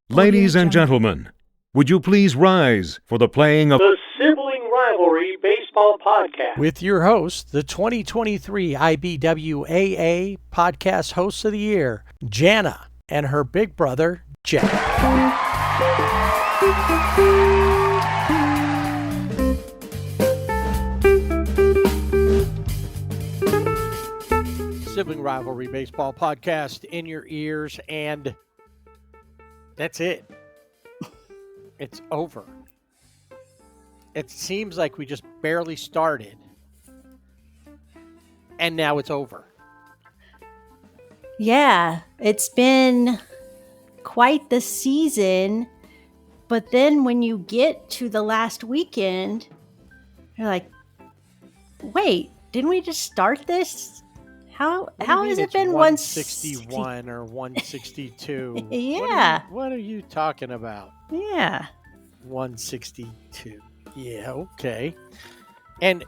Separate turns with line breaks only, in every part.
Ladies and gentlemen, would you please rise for the playing of
the Sibling Rivalry Baseball Podcast
with your host, the 2023 IBWAA Podcast Host of the Year, Jana, and her big brother, Jack. Sibling Rivalry Baseball Podcast in your ears, and that's it. It's over. It seems like we just barely started, and now it's over.
Yeah, it's been quite the season, but then when you get to the last weekend, you're like, wait, didn't we just start this? How has it been
161 or 162?
Yeah.
What are you talking about?
Yeah.
162. Yeah, okay. And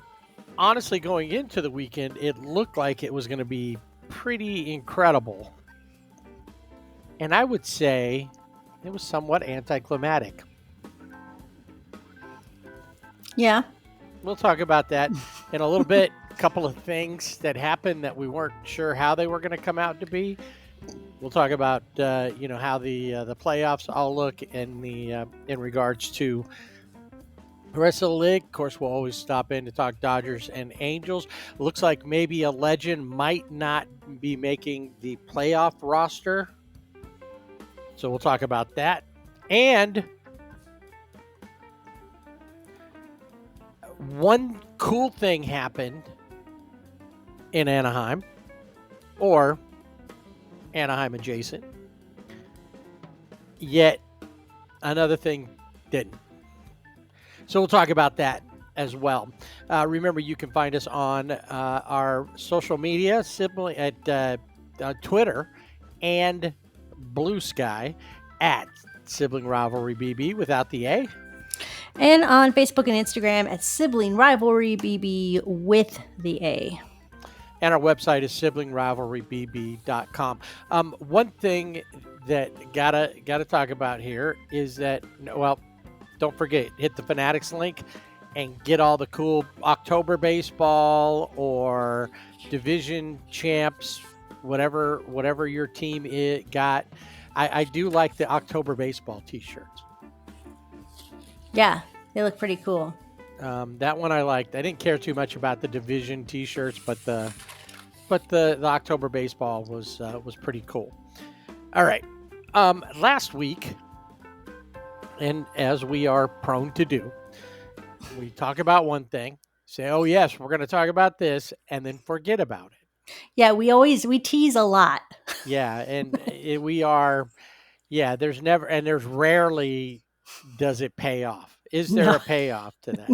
honestly, going into the weekend, it looked like it was going to be pretty incredible. And I would say it was somewhat anticlimactic.
Yeah.
We'll talk about that in a little bit. A couple of things that happened that we weren't sure how they were going to come out to be. We'll talk about how the playoffs all look in regards to the rest of the league. Of course, we'll always stop in to talk Dodgers and Angels. Looks like maybe a legend might not be making the playoff roster. So we'll talk about that. And one cool thing happened in Anaheim, or Anaheim adjacent. Yet another thing didn't. So we'll talk about that as well. Remember, you can find us on our social media, simply at Twitter and Blue Sky at Sibling Rivalry BB without the A.
And on Facebook and Instagram at Sibling Rivalry BB with the A.
And our website is siblingrivalrybb.com. One thing that gotta talk about here is that, well, don't forget, hit the Fanatics link and get all the cool October baseball or division champs, whatever your team got. I do like the October baseball t-shirts.
Yeah, they look pretty cool.
That one I liked. I didn't care too much about the division t-shirts, but the October baseball was pretty cool. All right. Last week, and as we are prone to do, we talk about one thing, say, oh yes, we're going to talk about this, and then forget about it.
Yeah, we tease a lot.
Yeah, and there's rarely does it pay off. Is there a payoff to that?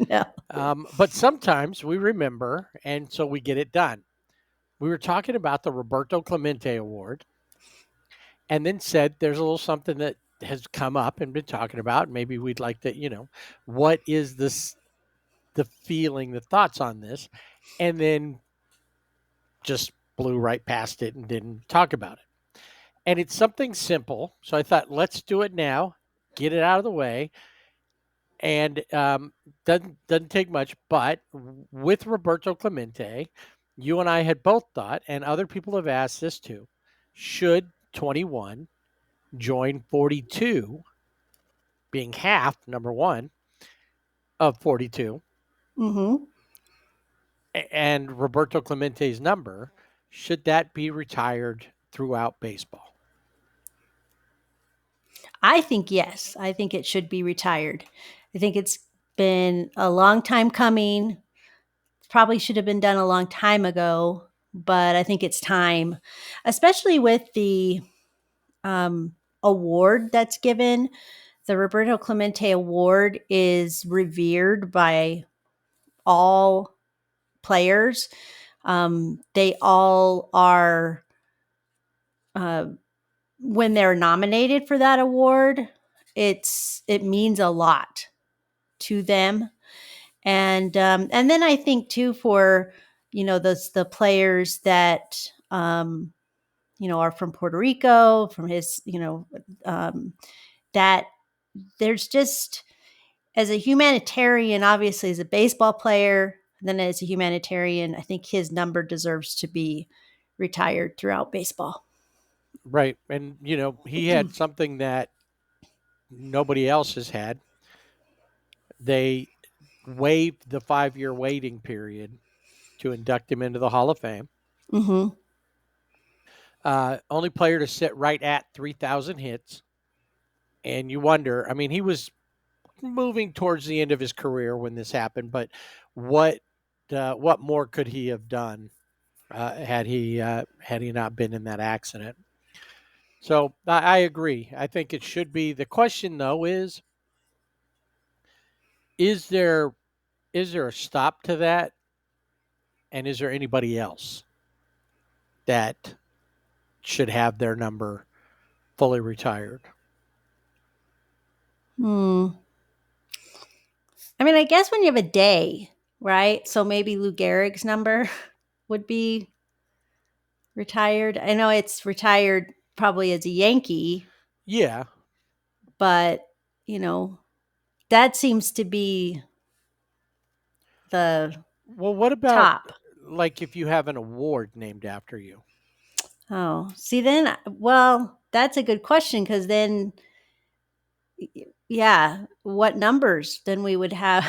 No.
But sometimes we remember, and so we get it done. We were talking about the Roberto Clemente Award, and then said there's a little something that has come up and been talking about. Maybe we'd like to, what is the feeling, the thoughts on this, and then just blew right past it and didn't talk about it. And it's something simple. So I thought, let's do it now, get it out of the way. And doesn't take much, but with Roberto Clemente, you and I had both thought, and other people have asked this too, should 21 join 42, being half, number one, of 42,
Mm-hmm.
and Roberto Clemente's number, should that be retired throughout baseball?
I think yes. I think it should be retired. I think it's been a long time coming. Probably should have been done a long time ago, but I think it's time, especially with the award that's given. The Roberto Clemente Award is revered by all players. They all are, when they're nominated for that award, it means a lot to them. And then I think too, for, the players that are from Puerto Rico, from his, that there's just, as a humanitarian, obviously as a baseball player, then as a humanitarian, I think his number deserves to be retired throughout baseball.
Right. And, he had something that nobody else has had. They waived the 5-year waiting period to induct him into the Hall of Fame.
Mm-hmm.
Only player to sit right at 3,000 hits. And you wonder, he was moving towards the end of his career when this happened, but what more could he have done had he not been in that accident? So I agree. I think it should be. The question though is there a stop to that, and is there anybody else that should have their number fully retired?
I guess when you have a day, right? So maybe Lou Gehrig's number would be retired. I know it's retired probably as a Yankee.
Yeah.
But, that seems to be the
Well, what about
top.
like if you have an award named after you?
Oh, see then, well, that's a good question because then, yeah, what numbers then we would have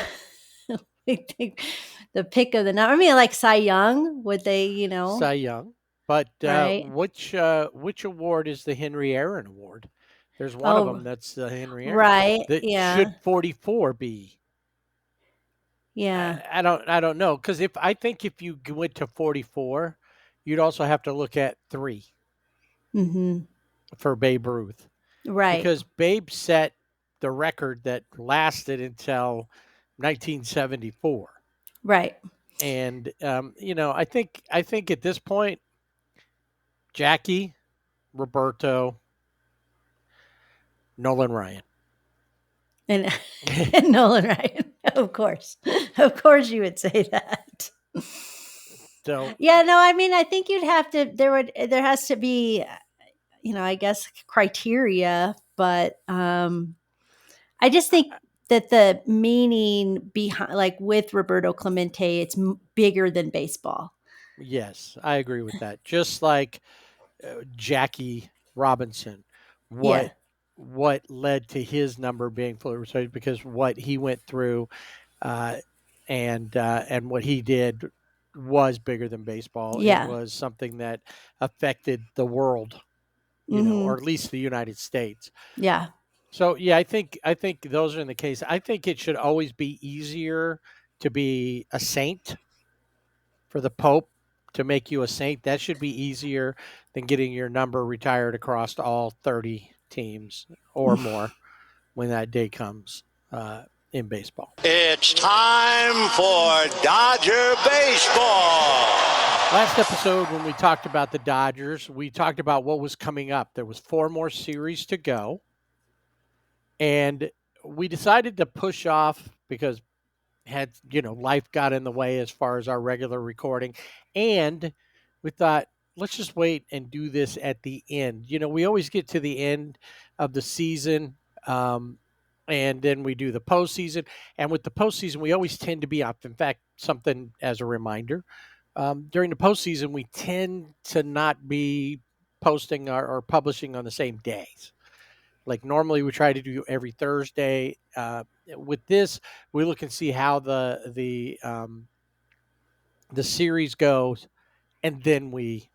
the pick of the number. Like Cy Young, would they,
Cy Young. But
right?
which award is the Henry Aaron Award? There's one of them that's the Henry Aaron.
Right.
That should 44 be?
Yeah.
I don't know, because if you went to 44, you'd also have to look at 3 for Babe Ruth,
Right.
because Babe set the record that lasted until 1974.
Right.
And I think at this point, Jackie, Roberto, Nolan Ryan.
And Nolan Ryan, of course you would say that.
So
yeah, no, I think you'd have to. There has to be, I guess criteria, but I just think that the meaning behind, like with Roberto Clemente, it's bigger than baseball.
Yes, I agree with that. Just like Jackie Robinson,
Yeah.
what led to his number being fully retired, because what he went through and what he did was bigger than baseball.
Yeah.
It was something that affected the world, or at least the United States.
Yeah.
So yeah, I think those are in the case. I think it should always be easier to be a saint, for the Pope to make you a saint. That should be easier than getting your number retired across all 30 teams or more when that day comes in baseball.
It's time for Dodger baseball.
Last episode, when we talked about the Dodgers, we talked about what was coming up. There was 4 more series to go, and we decided to push off because life got in the way as far as our regular recording, and we thought, let's just wait and do this at the end. We always get to the end of the season, and then we do the postseason. And with the postseason, we always tend to be up. In fact, something as a reminder, during the postseason, we tend to not be posting or publishing on the same days. Like normally we try to do every Thursday. With this, we look and see how the series goes, and then we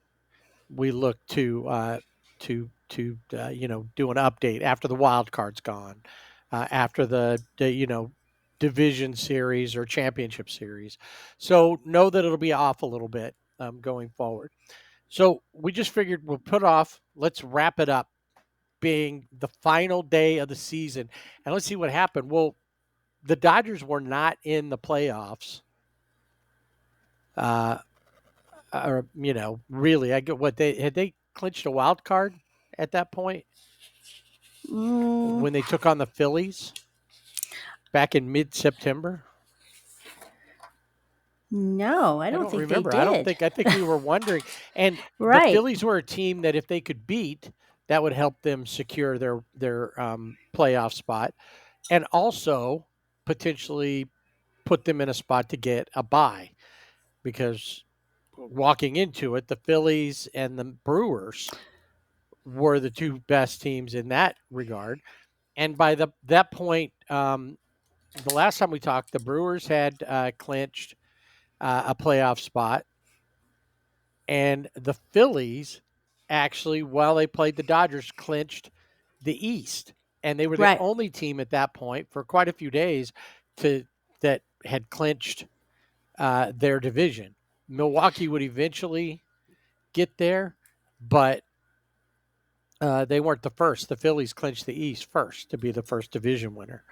look to do an update after the wild card's gone, after the division series or championship series. So know that it'll be off a little bit going forward. So we just figured we'll put off. Let's wrap it up, being the final day of the season, and let's see what happened. Well, the Dodgers were not in the playoffs. Or really, I get what they clinched a wild card at that point when they took on the Phillies back in mid-September.
No, I don't think
remember.
they did.
I think we were wondering. And the
Right.
Phillies were a team that if they could beat, that would help them secure their playoff spot, and also potentially put them in a spot to get a bye, because walking into it, the Phillies and the Brewers were the two best teams in that regard. And by that point, the last time we talked, the Brewers had clinched a playoff spot, and the Phillies actually, while they played the Dodgers, clinched the East, and they were the
Right.
only team at that point for quite a few days that had clinched their division. Milwaukee would eventually get there, but they weren't the first. The Phillies clinched the East first to be the first division winner.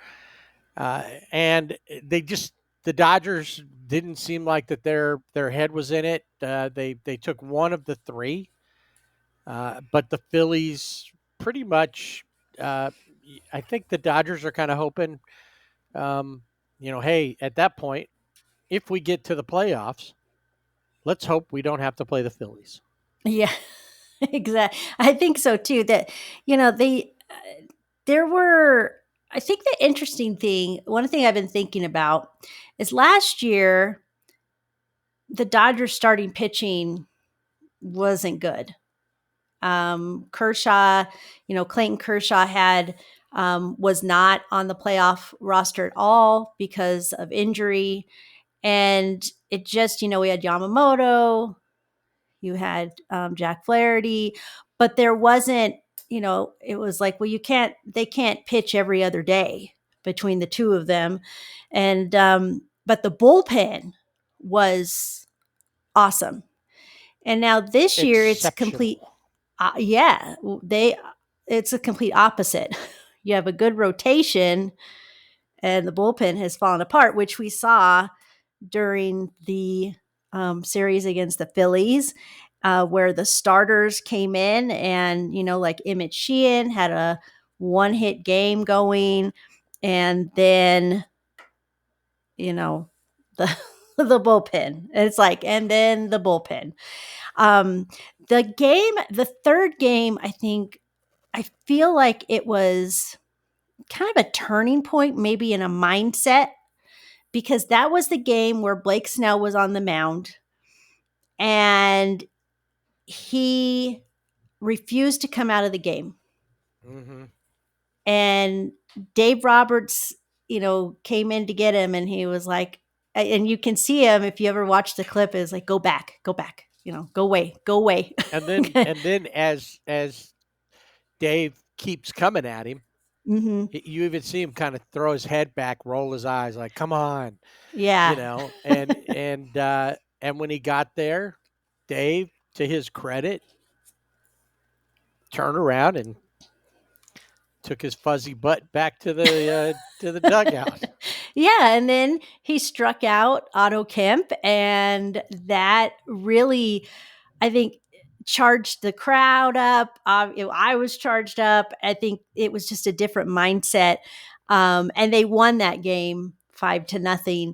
And the Dodgers didn't seem like that their head was in it. They took one of the three, but the Phillies pretty much. I think the Dodgers are kind of hoping, hey, at that point, if we get to the playoffs, let's hope we don't have to play the Phillies.
Yeah, exactly. I think so too. That there were. I think the interesting thing, one thing I've been thinking about, is last year the Dodgers starting pitching wasn't good. Kershaw, Clayton Kershaw was not on the playoff roster at all because of injury. And it just, we had Yamamoto, you had Jack Flaherty, but there wasn't, it was like, well, they can't pitch every other day between the two of them. And, but the bullpen was awesome. And now this year it's complete. Yeah, it's a complete opposite. You have a good rotation and the bullpen has fallen apart, which we saw during the series against the Phillies, where the starters came in and, like Emmett Sheehan had a one-hit game going, and then, the the bullpen. It's like, and then the bullpen. The third game, I feel like it was kind of a turning point, maybe in a mindset, because that was the game where Blake Snell was on the mound and he refused to come out of the game.
Mm-hmm.
And Dave Roberts, came in to get him, and he was like, and you can see him if you ever watch the clip, is like, go back, go away.
And then as Dave keeps coming at him,
mm-hmm.
you even see him kind of throw his head back, roll his eyes, like, come on.
Yeah.
And when he got there, Dave, to his credit, turned around and took his fuzzy butt back to the dugout.
Yeah, and then he struck out Otto Kemp, and that really, I think, charged the crowd up. I was charged up. I think it was just a different mindset, and they won that game 5-0.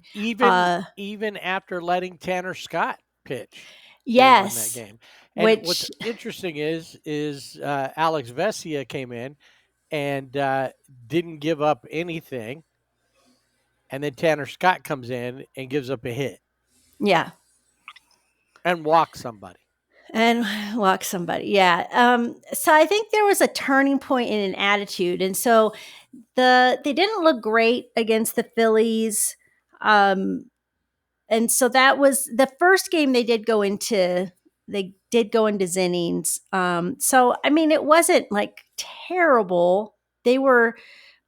Even after letting Tanner Scott pitch.
Yes,
they won that game. And what's interesting is Alex Vesia came in and didn't give up anything. And then Tanner Scott comes in and gives up a hit.
Yeah.
And walks somebody.
Yeah. So I think there was a turning point in an attitude. And so they didn't look great against the Phillies. And so that was the first game they did go into innings. So, I mean, it wasn't like terrible. They were,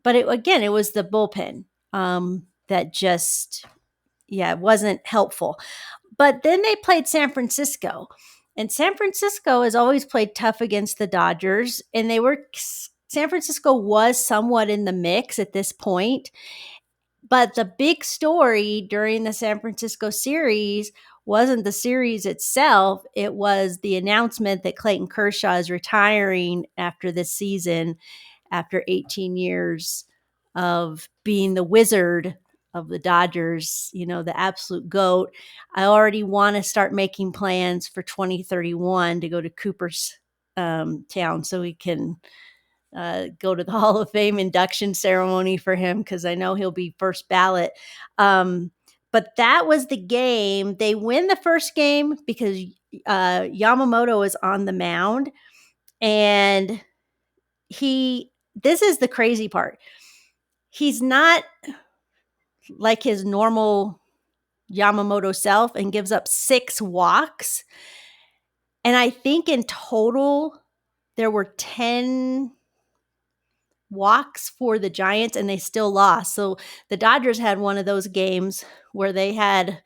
but it was the bullpen that just, it wasn't helpful. But then they played San Francisco, and San Francisco has always played tough against the Dodgers, and San Francisco was somewhat in the mix at this point. But the big story during the San Francisco series wasn't the series itself. It was the announcement that Clayton Kershaw is retiring after this season, after 18 years of being the wizard the Dodgers, the absolute GOAT. I already want to start making plans for 2031 to go to Cooper's town so we can go to the Hall of Fame induction ceremony for him, because I know he'll be first ballot. But that was the game. They win the first game because Yamamoto is on the mound, and this is the crazy part. He's not like his normal Yamamoto self and gives up 6 walks. And I think in total there were 10 walks for the Giants, and they still lost. So the Dodgers had one of those games where they had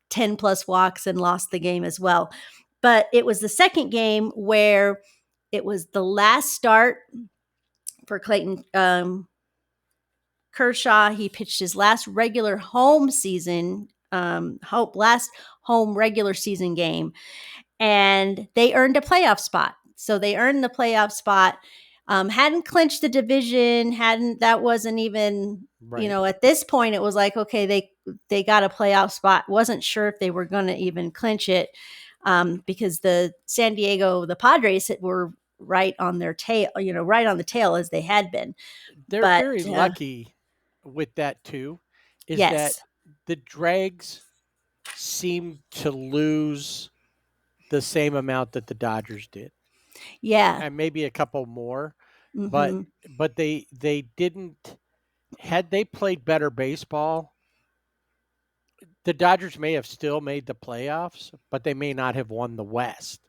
10 plus walks and lost the game as well. But it was the second game where it was the last start for Clayton Kershaw. He pitched his last regular home season, last home regular season game, and they earned a playoff spot. So they earned the playoff spot. Hadn't clinched the division, that wasn't even,
Right.
At this point it was like, okay, they got a playoff spot. Wasn't sure if they were going to even clinch it, because the Padres were right on their tail, right on the tail as they had been.
They're
But,
very lucky with that too, is that
yes,
the Dregs seem to lose the same amount that the Dodgers did,
yeah,
and maybe a couple more,
mhm.
but they didn't. Had they played better baseball, the Dodgers may have still made the playoffs, but they may not have won the West.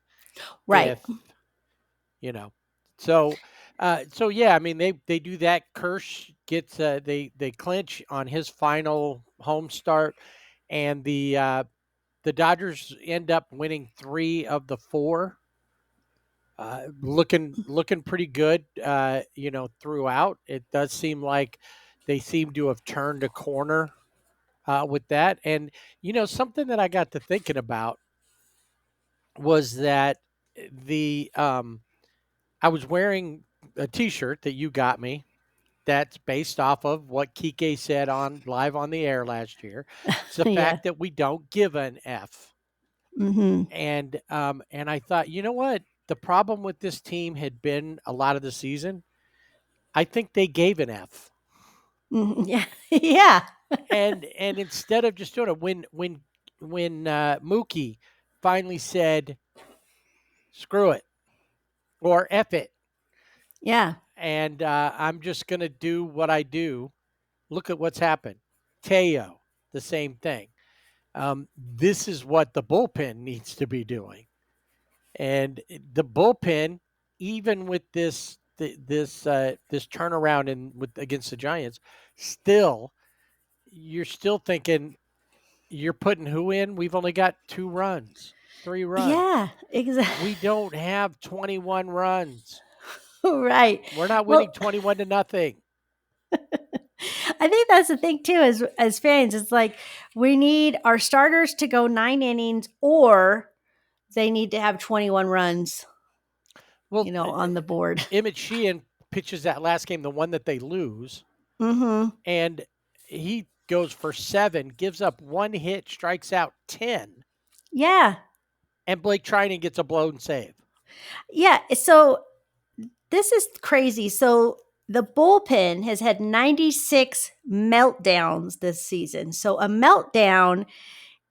Right.
If so yeah, I mean they do that. Kirsch gets they clinch on his final home start, and the Dodgers end up winning 3 of the 4. Looking pretty good, throughout. It does seem like they seem to have turned a corner with that. And something that I got to thinking about was that I was wearing a T-shirt that you got me. That's based off of what Kike said on live on the air last year. It's the
Yeah.
fact that we don't give an F.
Mm-hmm.
And I thought, you know what? The problem with this team had been a lot of the season. I think they gave an F.
Mm-hmm. Yeah. Yeah.
And instead of just doing it, when Mookie finally said, "Screw it," or "F it,"
Yeah.
and I'm just going to do what I do. Look at what's happened. Teo, the same thing. This is what the bullpen needs to be doing, and the bullpen, even with this turnaround against the Giants, you're still thinking you're putting who in? We've only got 2 runs, 3 runs.
Yeah. Exactly.
We don't have 21 runs.
Right.
We're not winning 21-0.
I think that's the thing too, as fans. It's like we need our starters to go 9 innings, or they need to have 21 runs,
Well,
on the board.
Emmett Sheehan pitches that last game, the one that they lose,
Mm-hmm.
and he goes for 7, gives up 1 hit, strikes out 10,
Yeah.
and Blake Trinan gets a blown save.
Yeah. So this is crazy. So the bullpen has had 96 meltdowns this season. So a meltdown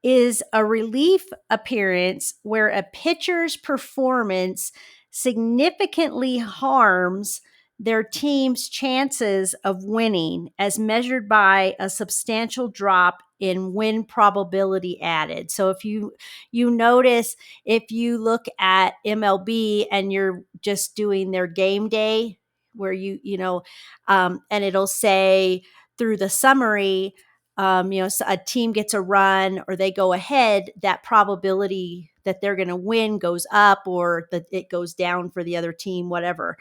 is a relief appearance where a pitcher's performance significantly harms their team's chances of winning, as measured by a substantial drop in win probability added. So if you notice, if you look at MLB and you're just doing their game day, where and it'll say through the summary, so a team gets a run or they go ahead, that probability that they're going to win goes up, or that it goes down for the other team, whatever.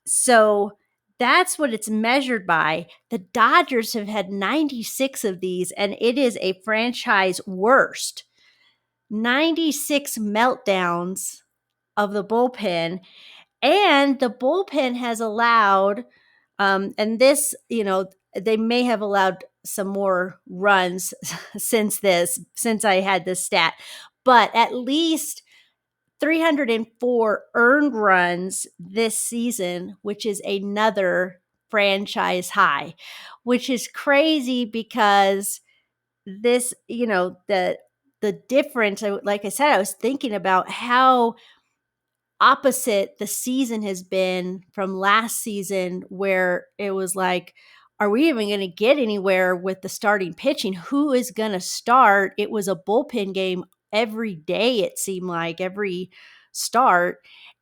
So that's what it's measured by. The Dodgers have had 96 of these, and it is a franchise worst. 96 meltdowns of the bullpen, and the bullpen has allowed, and this, they may have allowed some more runs since I had this stat, but at least 304 earned runs this season, which is another franchise high, which is crazy because this, the difference, like I said, I was thinking about how opposite the season has been from last season, where it was like, are we even going to get anywhere with the starting pitching? Who is going to start? It was a bullpen game every day, it seemed like, every start.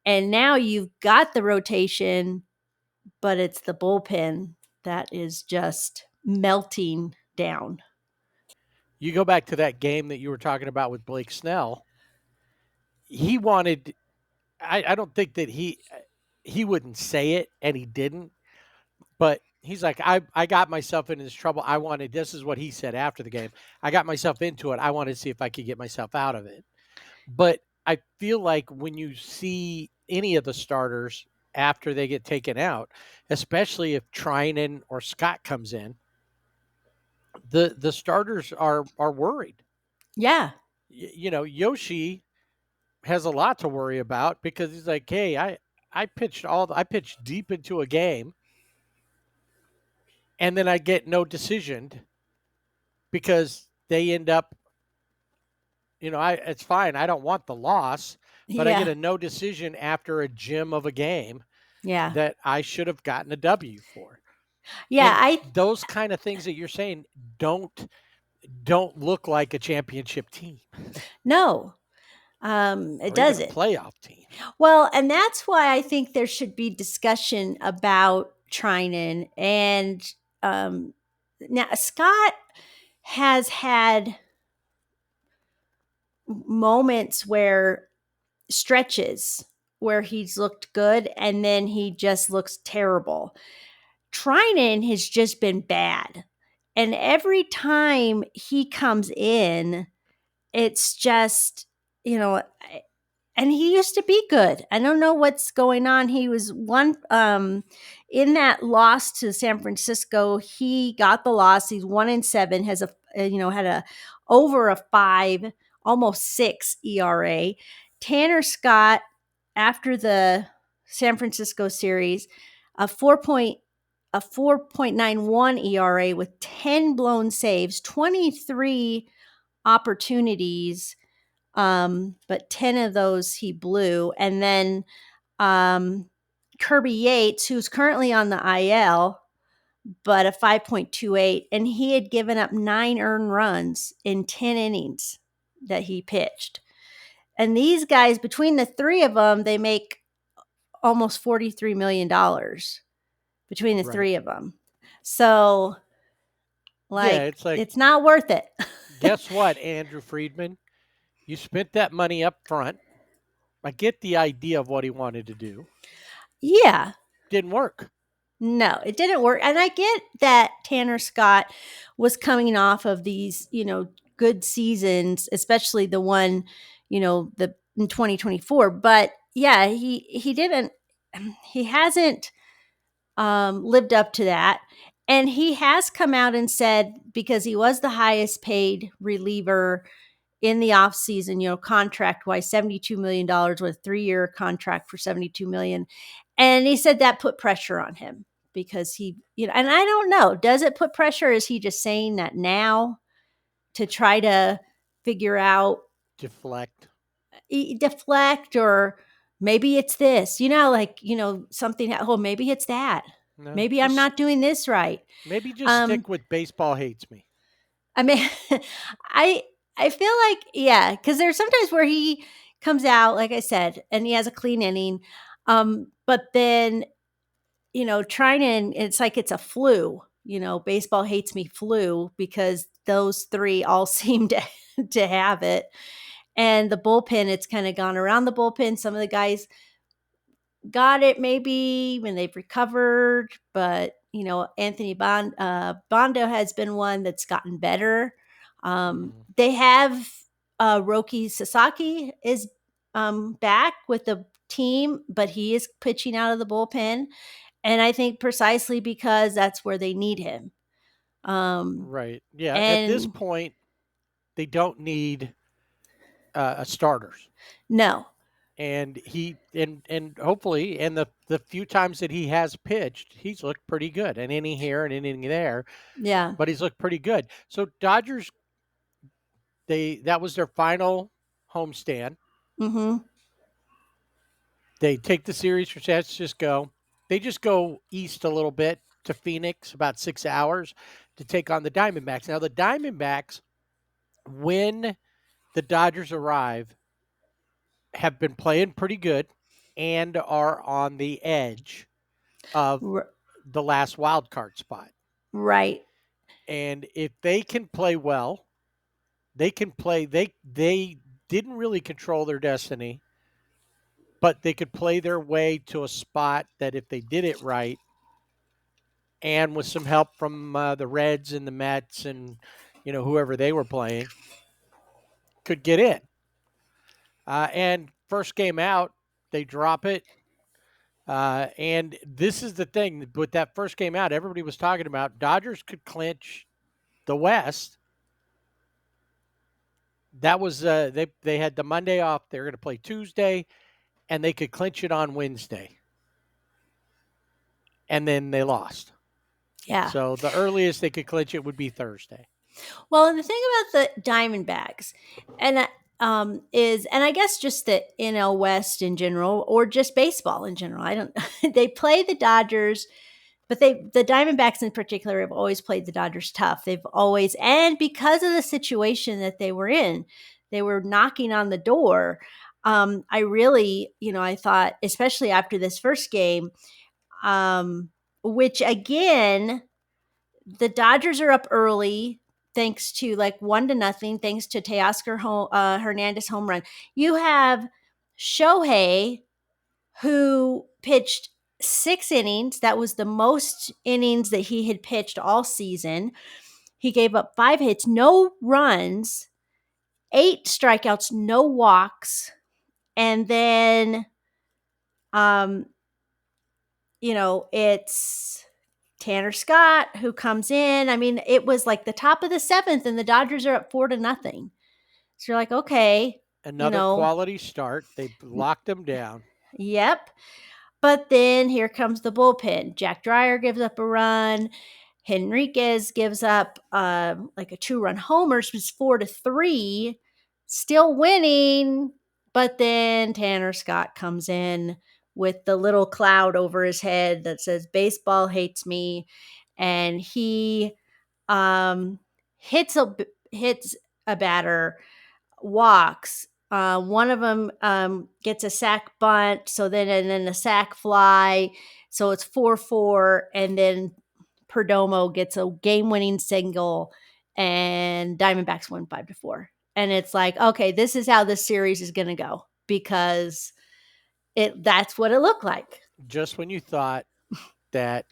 And now you've got the rotation, but it's the bullpen that is just melting down.
You go back to that game that you were talking about with Blake Snell. He wanted, I don't think that he wouldn't say it, and he didn't, but he's like, I got myself into this trouble. This is what he said after the game. I got myself into it. I wanted to see if I could get myself out of it. But I feel like when you see any of the starters after they get taken out, especially if Trinan or Scott comes in, the starters are worried.
Yeah.
Yoshi has a lot to worry about because he's like, hey, I pitched deep into a game, and then I get no decision because they end up, it's fine. I don't want the loss, but I get a no decision after a gem of a game that I should have gotten a W for.
Yeah.
Those kind of things that you're saying don't look like a championship team.
No. It doesn't.
A playoff team.
Well, and that's why I think there should be discussion about Trinan. And now Scott has had moments stretches where he's looked good and then he just looks terrible. Trinan has just been bad. And every time he comes in, it's just, and he used to be good. I don't know what's going on. He was in that loss to San Francisco. He got the loss. He's 1-7, has had a over a 5, almost 6 ERA. Tanner Scott, after the San Francisco series, a 4.91 ERA with 10 blown saves, 23 opportunities. But 10 of those he blew. And then Kirby Yates, who's currently on the IL, but a 5.28, and he had given up 9 earned runs in 10 innings that he pitched. And these guys, between the 3 of them, they make almost $43 million between the 3 of them. So, it's not worth it.
Guess what, Andrew Friedman? You spent that money up front. I get the idea of what he wanted to do.
Yeah.
Didn't work.
No, it didn't work. And I get that Tanner Scott was coming off of these, good seasons, especially the one, in 2024. But yeah, he hasn't lived up to that. And he has come out and said, because he was the highest paid reliever in the offseason, contract-wise, $72 million with a 3-year contract for $72 million. And he said that put pressure on him because he, and I don't know, does it put pressure? Is he just saying that now to try to figure out?
Deflect,
or maybe it's this, something, maybe it's that. No, maybe I'm not doing this right.
Maybe just stick with baseball hates me.
I mean, I feel like, yeah, because there's sometimes where he comes out, like I said, and he has a clean inning. But then, Trinan, it's like it's a flu, baseball hates me flu, because those 3 all seem to have it. And the bullpen, it's kind of gone around the bullpen. Some of the guys got it maybe when they've recovered, but, Anthony Bondo has been one that's gotten better. They have Roki Sasaki is back with the team, but he is pitching out of the bullpen. And I think precisely because that's where they need him.
Right. Yeah. At this
And
point, they don't need starters.
no,
And and hopefully, and the few times that he has pitched, he's looked pretty good. An inning here, an inning there,
yeah,
but he's looked pretty good. So Dodgers, that was their final homestand.
mm-hmm,
They take the series for San Francisco. They just go east a little bit to Phoenix, about 6 hours, to take on the Diamondbacks. Now the Diamondbacks, when the Dodgers arrive, have been playing pretty good and are on the edge of
R-
the last wild card spot.
right,
And if they can play well, they can play. They didn't really control their destiny, but they could play their way to a spot that if they did it right, and with some help from the Reds and the Mets and whoever they were playing, could get in. And first game out, they drop it. And this is the thing with that first game out, everybody was talking about Dodgers could clinch the West. That was they had the Monday off. They were going to play Tuesday, and they could clinch it on Wednesday. And then they lost.
yeah.
So the earliest they could clinch it would be Thursday.
Well, and the thing about the Diamondbacks, and and I guess just the NL West in general, or just baseball in general. I don't. They play the Dodgers, but the Diamondbacks in particular have always played the Dodgers tough. They've always, and because of the situation that they were in, they were knocking on the door. I really, I thought, especially after this first game, which again, the Dodgers are up early thanks to like 1-0, thanks to Teoscar Hernandez home run. You have Shohei, who pitched 6 innings. That was the most innings that he had pitched all season. He gave up 5 hits, no runs, 8 strikeouts, no walks. And then, it's Tanner Scott who comes in. I mean, it was like the top of the 7th, and the Dodgers are up 4-0. So you're like, okay,
Another quality start. They locked them down.
Yep. But then here comes the bullpen. Jack Dreyer gives up a run. Henriquez gives up like a 2-run homer, so it's 4-3, still winning. But then Tanner Scott comes in with the little cloud over his head that says "Baseball hates me," and he hits a batter, walks. One of them gets a sack bunt, and then a sack fly, so it's 4-4, and then Perdomo gets a game-winning single, and Diamondbacks win 5-4. And it's like, okay, this is how this series is going to go, because that's what it looked like.
Just when you thought that.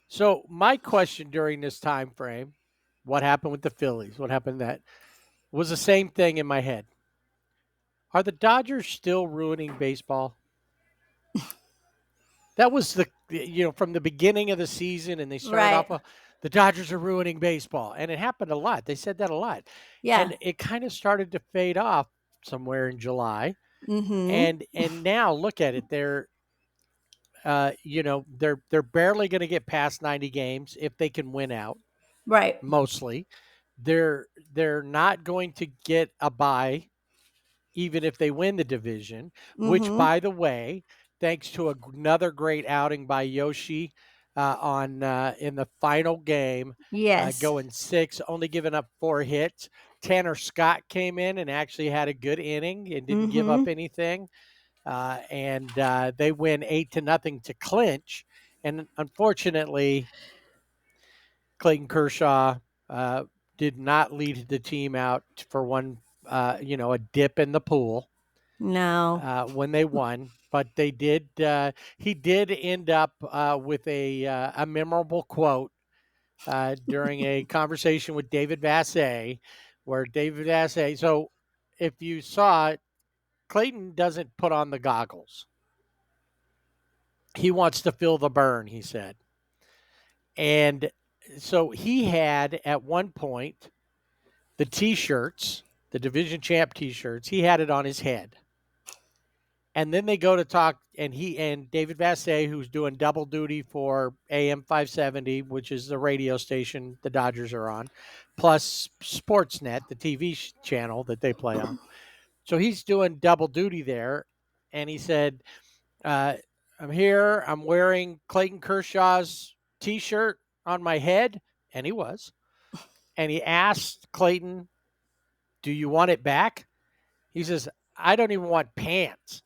So my question during this time frame, what happened with the Phillies? What happened that was the same thing in my head. Are the Dodgers still ruining baseball? That was from the beginning of the season, and they started off, the Dodgers are ruining baseball, and it happened a lot. They said that a lot.
Yeah.
And it kind of started to fade off somewhere in July.
Mm-hmm.
And now look at it. They're they're barely going to get past 90 games if they can win out.
Right.
Mostly. They're not going to get a bye even if they win the division, which, by the way, thanks to another great outing by Yoshi in the final game,
Yes.
going 6, only giving up 4 hits. Tanner Scott came in and actually had a good inning and didn't give up anything. And they win 8-0 to clinch. And unfortunately, Clayton Kershaw did not lead the team out for one, a dip in the pool.
No.
When they won, but they did. He did end up with a memorable quote during a conversation with David Vassay, where David Vassay. So, if you saw it, Clayton doesn't put on the goggles. He wants to feel the burn, he said. And so he had at one point the T-shirts, the division champ T-shirts. He had it on his head. And then they go to talk, and he and David Vassay, who's doing double duty for AM 570, which is the radio station the Dodgers are on, plus Sportsnet, the TV channel that they play on. So he's doing double duty there. And he said, I'm here. I'm wearing Clayton Kershaw's T-shirt on my head. And he was. And he asked Clayton, do you want it back? He says, I don't even want pants.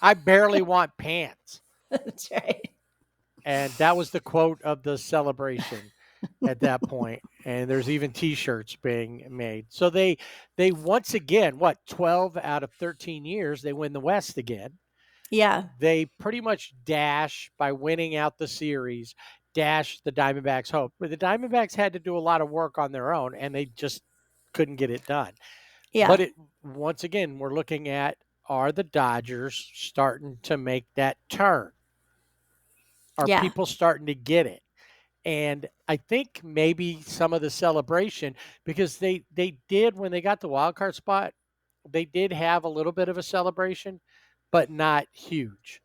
I barely want pants.
That's right.
And that was the quote of the celebration at that point. And there's even T-shirts being made. So they once again, 12 out of 13 years, they win the West again.
Yeah.
They pretty much dash by winning out the series, dash the Diamondbacks' hope. But the Diamondbacks had to do a lot of work on their own, and they just couldn't get it done.
Yeah.
But once again, we're looking at, are the Dodgers starting to make that turn? Are people starting to get it? And I think maybe some of the celebration, because they did, when they got the wild card spot, they did have a little bit of a celebration, but not huge.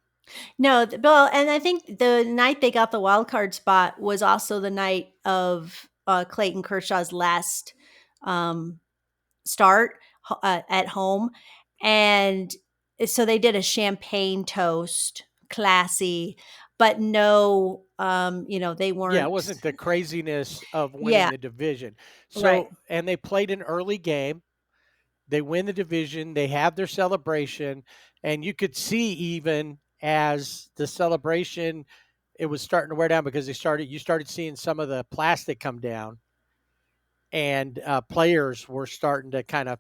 No, Bill, and I think the night they got the wild card spot was also the night of Clayton Kershaw's last start at home. And so they did a champagne toast, classy, but no, they weren't.
Yeah, it wasn't the craziness of winning the division. So, and they played an early game. They win the division. They have their celebration. And you could see, even as the celebration, it was starting to wear down, because you started seeing some of the plastic come down, and players were starting to kind of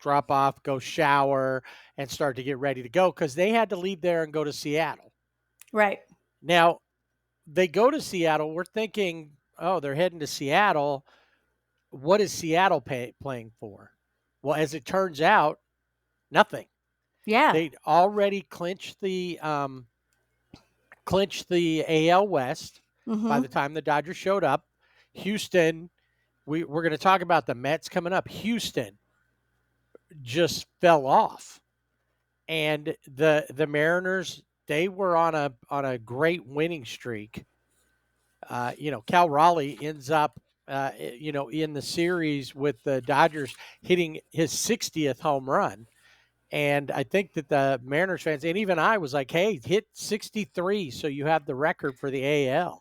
drop off, go shower, and start to get ready to go, because they had to leave there and go to Seattle.
Right.
Now, they go to Seattle. We're thinking, oh, they're heading to Seattle. What is Seattle playing for? Well, as it turns out, nothing.
Yeah.
They'd already clinched the AL West by the time the Dodgers showed up. Houston, we're going to talk about the Mets coming up. Houston just fell off. And the Mariners, they were on a great winning streak. Cal Raleigh ends up in the series with the Dodgers hitting his 60th home run. And I think that the Mariners fans, and even I, was like, hey, hit 63 so you have the record for the AL.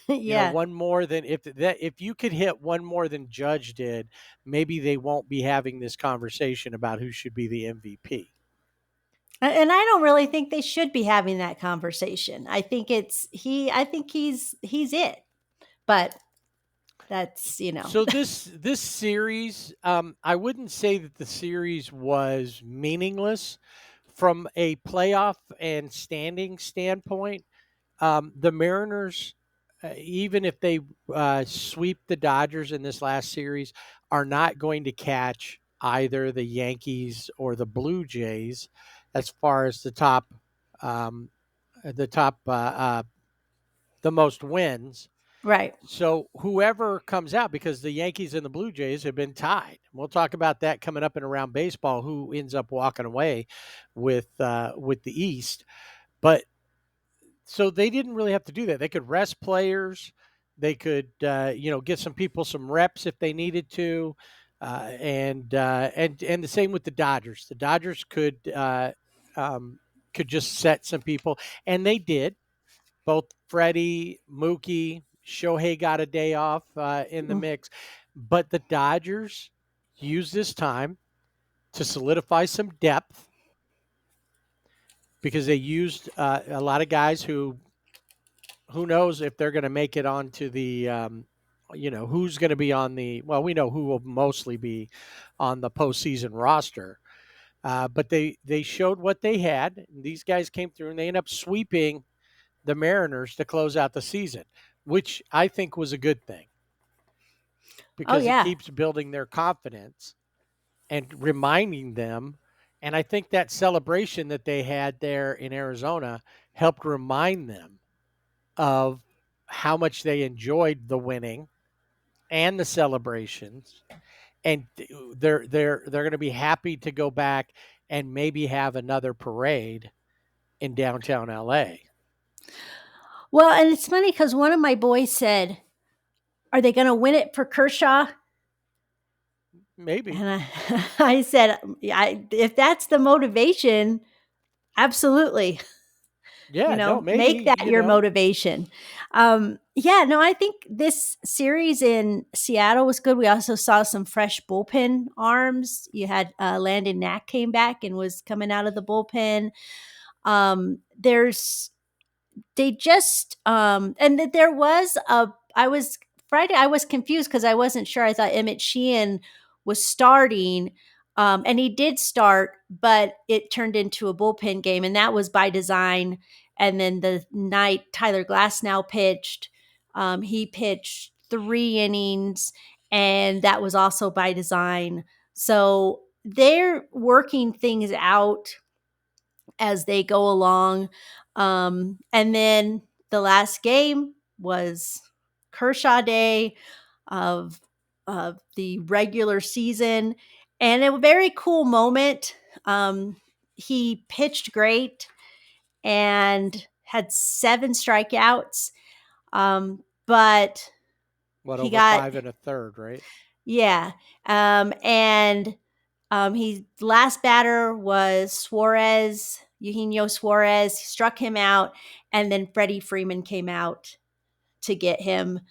Yeah.
One more than, if you could hit one more than Judge did, maybe they won't be having this conversation about who should be the MVP.
And I don't really think they should be having that conversation. I think he's it. But that's,
So this series, I wouldn't say that the series was meaningless from a playoff and standing standpoint. The Mariners, even if they sweep the Dodgers in this last series, are not going to catch either the Yankees or the Blue Jays as far as the most wins.
Right.
So whoever comes out, because the Yankees and the Blue Jays have been tied. We'll talk about that coming up in Around Baseball, who ends up walking away with the East. But so they didn't really have to do that. They could rest players. They could, get some people some reps if they needed to, and the same with the Dodgers. The Dodgers could just set some people, and they did. Both Freddie, Mookie, Shohei got a day off in the mix, but the Dodgers used this time to solidify some depth, because they used a lot of guys who knows if they're going to make it onto the, who's going to be on the, well, we know who will mostly be on the postseason roster. But they showed what they had. These guys came through, and they ended up sweeping the Mariners to close out the season, which I think was a good thing, because it keeps building their confidence and reminding them. And I think that celebration that they had there in Arizona helped remind them of how much they enjoyed the winning and the celebrations, and they're going to be happy to go back and maybe have another parade in downtown LA.
Well, and it's funny because one of my boys said, "Are they going to win it for Kershaw?"
Maybe.
And I said, if that's the motivation, absolutely.
Yeah, no, maybe.
Make that your motivation. I think this series in Seattle was good. We also saw some fresh bullpen arms. You had Landon Knack came back and was coming out of the bullpen. I was confused because I wasn't sure. I thought Emmett Sheehan was starting, and he did start, but it turned into a bullpen game, and that was by design. And then the night Tyler Glasnow pitched, he pitched 3 innings, and that was also by design. So they're working things out as they go along. And then the last game was Kershaw Day of the regular season, and a very cool moment. He pitched great and had 7 strikeouts, but
What,
he
over
got
5 1/3, right?
Yeah, and his last batter was Eugenio Suarez. He struck him out, and then Freddie Freeman came out to get him.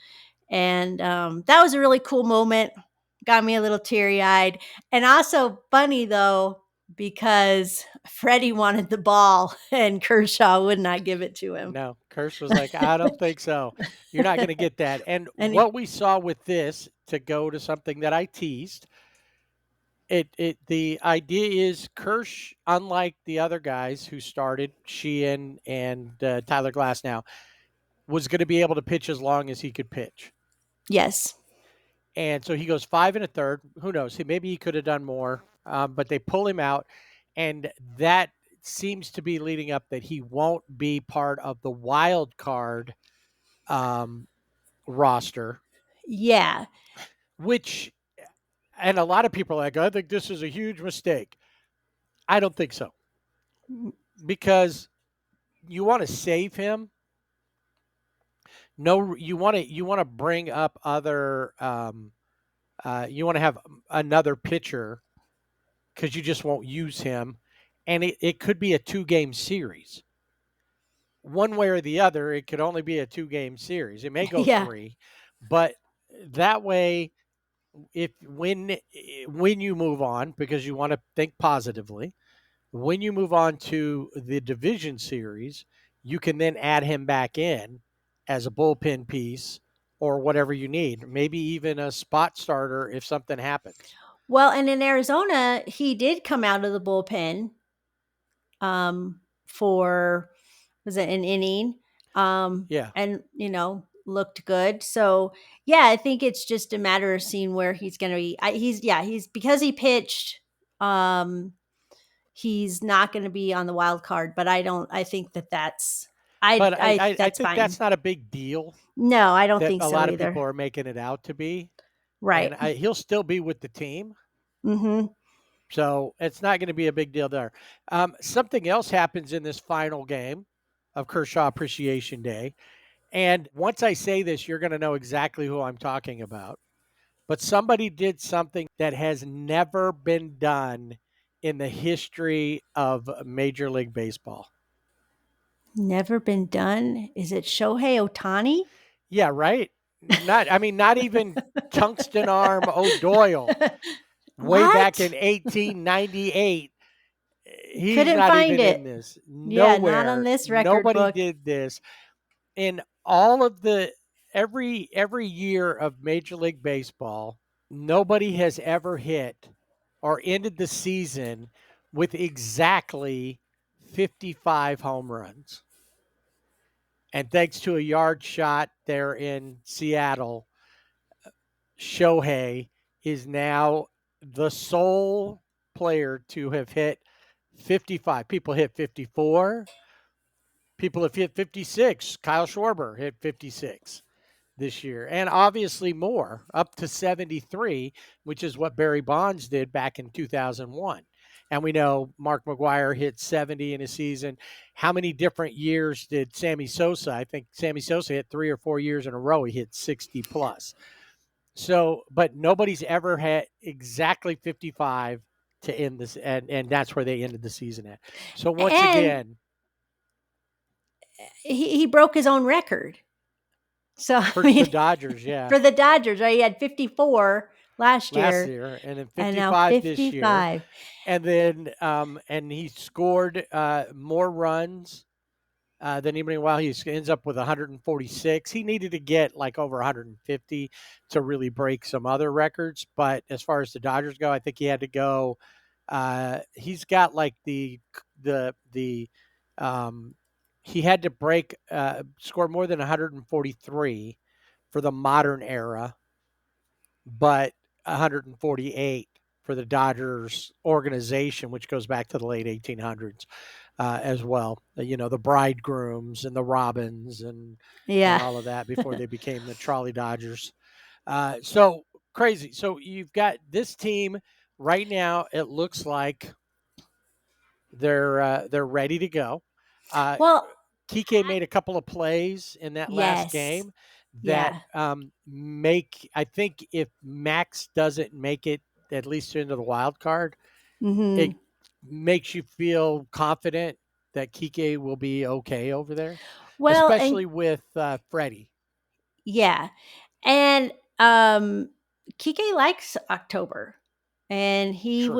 And that was a really cool moment. Got me a little teary-eyed. And also funny, though, because Freddie wanted the ball, and Kershaw would not give it to him.
No, Kirsch was like, I don't think so. You're not going to get that. And
And
what we saw with this, to go to something that I teased, the idea is Kirsch, unlike the other guys who started, Sheehan and Tyler Glasnow, was going to be able to pitch as long as he could pitch.
Yes.
And so he goes 5 1/3. Who knows? Maybe he could have done more, but they pull him out, and that seems to be leading up that he won't be part of the wild card roster.
Yeah.
Which, and a lot of people are like, I think this is a huge mistake. I don't think so, because you want to save him. No, you want to bring up other. You want to have another pitcher, because you just won't use him, and it could be a 2-game series. One way or the other, it could only be a 2-game series. It may go 3, but that way, when you move on, because you want to think positively, when you move on to the division series, you can then add him back in as a bullpen piece or whatever you need, maybe even a spot starter if something happens.
Well, and in Arizona, he did come out of the bullpen for, was it an inning?
Yeah.
And, looked good. So, yeah, I think it's just a matter of seeing where he's going to be. He's because he pitched, he's not going to be on the wild card, but I think that's
I think
fine.
that's not a big deal.
No, I don't
that
think
a
so
lot
either.
of people are making it out to be.
Right.
And he'll still be with the team.
Mm-hmm.
So it's not going to be a big deal there. Something else happens in this final game of Kershaw Appreciation Day. And once I say this, you're going to know exactly who I'm talking about. But somebody did something that has never been done in the history of Major League Baseball.
Never been done? Is it Shohei Ohtani?
Yeah, right? Not even Tungsten Arm O'Doyle. Way back in 1898. He's
Couldn't
not
find
even
it.
in this.
Yeah,
Nowhere.
not on this record
Nobody
book.
did this. In all of the every year of Major League Baseball, nobody has ever hit or ended the season with exactly 55 home runs. And thanks to a yard shot there in Seattle, Shohei is now the sole player to have hit 55. People hit 54. People have hit 56. Kyle Schwarber hit 56 this year, and obviously more, up to 73, which is what Barry Bonds did back in 2001. And we know Mark McGwire hit 70 in a season. How many different years did Sammy Sosa? I think Sammy Sosa hit 3 or 4 years in a row. He hit 60 plus. So, but nobody's ever had exactly 55 to end this, and that's where they ended the season at. So once
And
again,
he broke his own record. So
for
I mean,
the Dodgers, yeah,
for the Dodgers, right? He had 54 last year,
and then
and now
55 this year.
55.
And then, and he scored more runs than anybody in a while. He ends up with 146. He needed to get like over 150 to really break some other records. But as far as the Dodgers go, I think he had to go. He's got like he had to break, score more than 143 for the modern era, but 148 for the Dodgers organization, which goes back to the late 1800s as well. The bridegrooms and the robins and all of that before they became the Trolley Dodgers. So crazy. So you've got this team right now. It looks like they're ready to go.
Well,
Kike made a couple of plays in that last game that I think if Max doesn't make it at least into the wild card, it makes you feel confident that Kike will be okay over there. Well, especially with Freddie.
Yeah. And Kike likes October. And he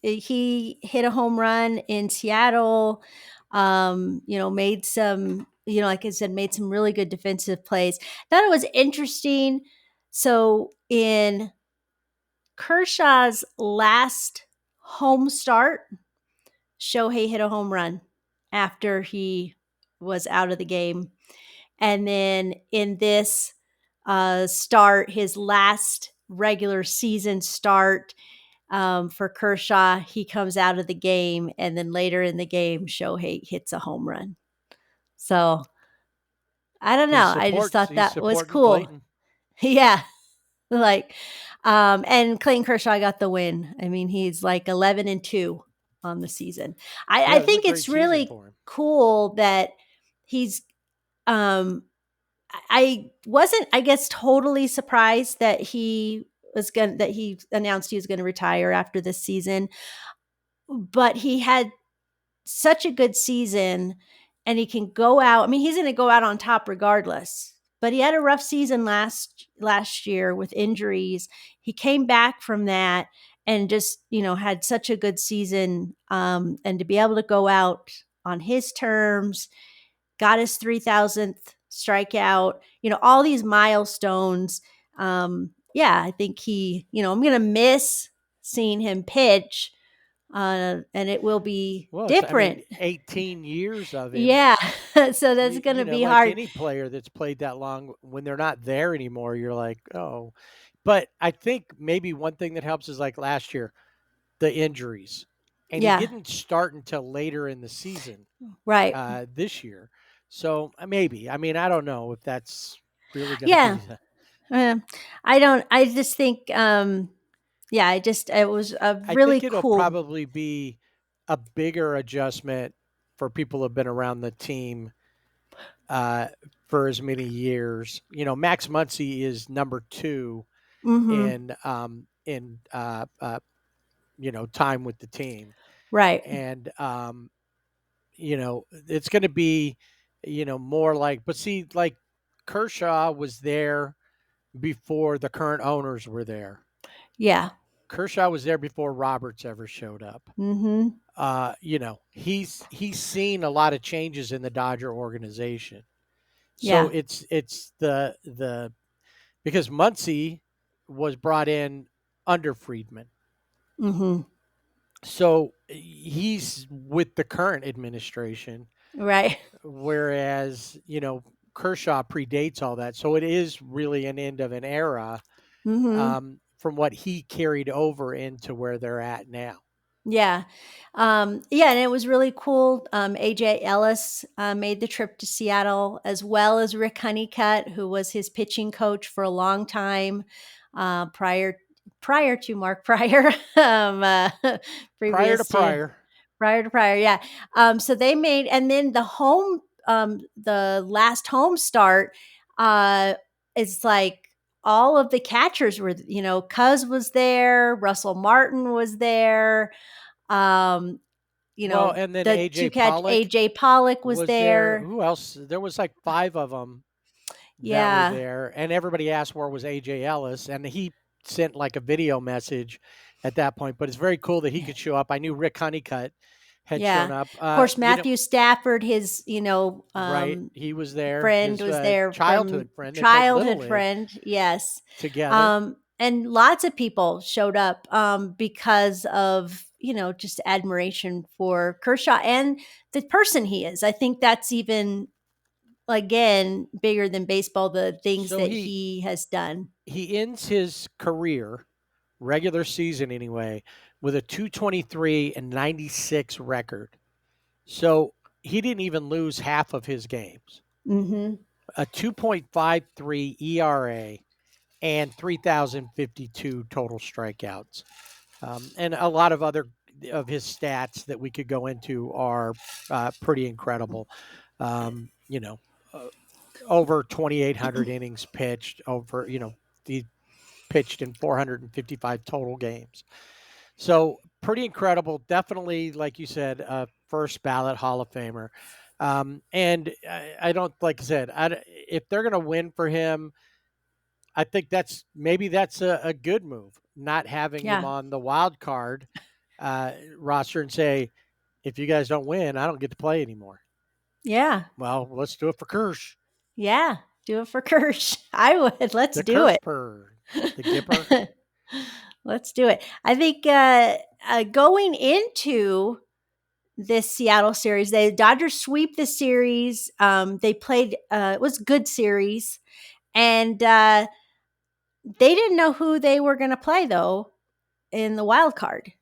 hit a home run in Seattle, made some, like I said, made some really good defensive plays. Thought it was interesting. So in Kershaw's last home start, Shohei hit a home run after he was out of the game. And then in this start, his last regular season start for Kershaw, he comes out of the game. And then later in the game, Shohei hits a home run. So I don't know. I just thought that was cool. Clayton. Yeah. And Clayton Kershaw got the win. I mean, he's like 11-2 on the season. I think it's really cool that he's, I wasn't, I guess, totally surprised that he announced he was going to retire after this season, but he had such a good season and he can go out. I mean, he's going to go out on top regardless, but he had a rough season last year with injuries. He came back from that and just, had such a good season. And to be able to go out on his terms, got his 3,000th strikeout, all these milestones. I think I'm going to miss seeing him pitch. And it will be different.
18 years of him.
Yeah. So that's going to be hard.
Any player that's played that long, when they're not there anymore, you're like, oh. But I think maybe one thing that helps is like last year, the injuries. And he didn't start until later in the season.
Right.
This year. So maybe. I mean, I don't know if that's really going to be that.
I just think it was a really cool.
I think it'll probably be a bigger adjustment for people who have been around the team for as many years. Max Muncy is number 2 in time with the team.
Right.
And it's going to be more like, but see, like Kershaw was there before the current owners were there.
Yeah.
Kershaw was there before Roberts ever showed up. He's seen a lot of changes in the Dodger organization. So it's the because Muncy was brought in under Friedman. So he's with the current administration.
Right.
Whereas, Kershaw predates all that. So it is really an end of an era. From what he carried over into where they're at now.
Yeah. Yeah, and it was really cool. AJ Ellis made the trip to Seattle, as well as Rick Honeycutt, who was his pitching coach for a long time, prior to Mark Pryor.
Prior to
Previous to
prior.
Prior to prior, yeah. So they made, and then the last home start, it's like all of the catchers were, Cuz was there, Russell Martin was there, um,
Well, and then
the two
AJ
catch
Pollock
AJ Pollock was
was there.
there.
Who else? There was like 5 of them that were
Yeah,
there, and everybody asked where was AJ Ellis, and he sent like a video message at that point. But it's very cool that he could show up. I knew Rick Honeycutt had
yeah.
shown up.
Of course, Matthew Stafford, his
Right? He was there.
friend
His
was there
childhood
from
friend. They played Little
childhood
League
friend. Yes.
together.
And lots of people showed up because of, just admiration for Kershaw and the person he is. I think that's even, again, bigger than baseball, the things
So
that
he
he has done.
ends his career, regular season anyway, with a 223 and 96 record. So he didn't even lose half of his games.
Mm-hmm.
A 2.53 ERA and 3,052 total strikeouts. And a lot of other of his stats that we could go into are pretty incredible. You know, over 2,800 innings pitched, he pitched in 455 total games. So pretty incredible. Definitely, like you said, first ballot Hall of Famer. And I don't, like I said, if they're going to win for him, I think that's a good move, not having him
Yeah.
on the wild card roster and say, if you guys don't win, I don't get to play anymore.
Yeah.
Well, let's do it for Kirsch.
Yeah. Do it for Kirsch. I would. Let's
The
do it.
Kirschper, the Gipper.
Let's do it. I think going into this Seattle series, the Dodgers sweep the series. They played, it was a good series. And they didn't know who they were going to play, though, in the wild card.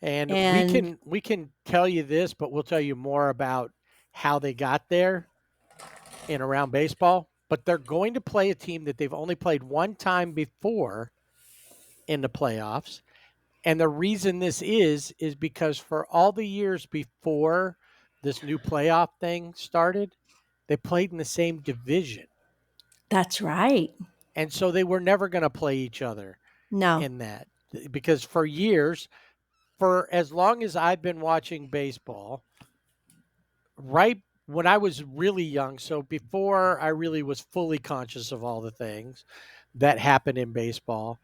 And
And
we can tell you this, but we'll tell you more about how they got there in around baseball. But they're going to play a team that they've only played one time before in the playoffs. And the reason this is because for all the years before this new playoff thing started, they played in the same division.
that's right.
And so they were never going to play each other
No.
in that. Because for years, for as long as I've been watching baseball, right when I was really young, so before I really was fully conscious of all the things that happened in baseball,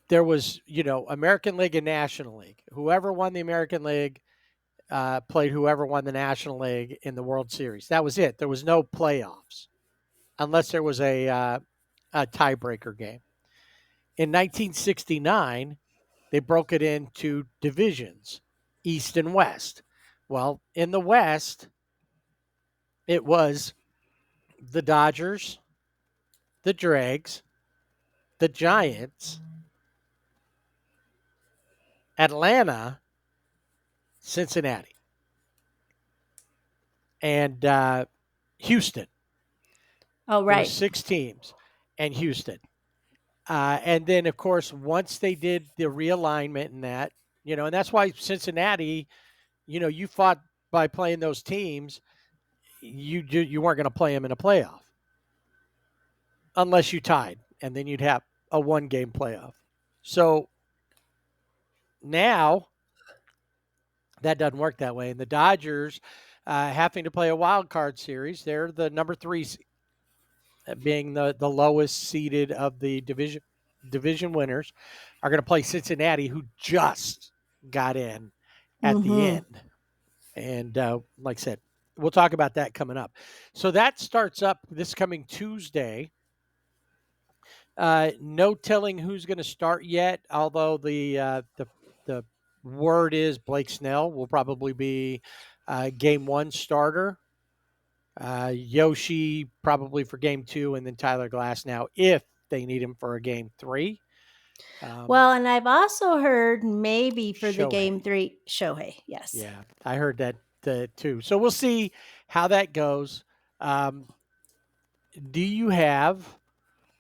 there was, American League and National League. Whoever won the American League played whoever won the National League in the World Series. That was it. There was no playoffs unless there was a tiebreaker game. In 1969, they broke it into divisions, East and West. Well, in the West, it was the Dodgers, the Dregs, the Giants, Atlanta, Cincinnati, and Houston.
Oh,
There were
right.
6 teams, and Houston. And then, of course, once they did the realignment and that, and that's why Cincinnati, you fought by playing those teams. You weren't going to play them in a playoff unless you tied, and then you'd have a 1-game playoff. So now that doesn't work that way. And the Dodgers having to play a wild card series, they're the number 3 being the lowest seeded of the division winners, are going to play Cincinnati, who just got in at the end. And like I said, we'll talk about that coming up. So that starts up this coming Tuesday. No telling who's going to start yet, although the word is Blake Snell will probably be game 1 starter. Yoshi probably for game 2, and then Tyler Glass now if they need him for a game 3.
Well, and I've also heard maybe for the
Shohei.
game 3, Shohei. Yes.
Yeah, I heard that too. So we'll see how that goes. Do you have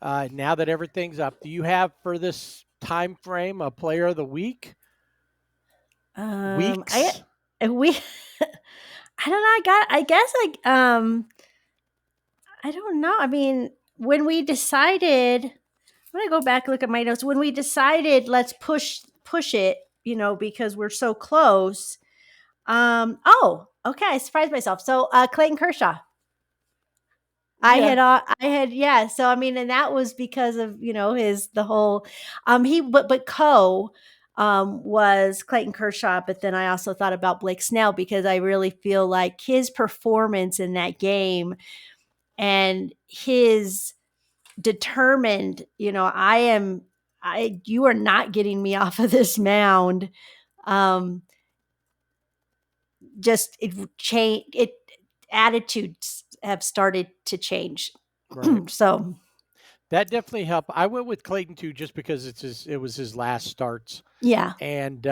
now that everything's up? Do you have for this time frame a player of the week? Weeks?
We I don't know. I guess I don't know. I mean, when we decided, I'm gonna go back and look at my notes. When we decided let's push it, because we're so close. Oh, okay. I surprised myself. So Clayton Kershaw. Yeah. So I mean, and that was because of the whole but was Clayton Kershaw, but then I also thought about Blake Snell because I really feel like his performance in that game and his determined, you are not getting me off of this mound. Just attitudes have started to change.
Right.
So
that definitely helped. I went with Clayton too, just because it was his last starts.
Yeah.
And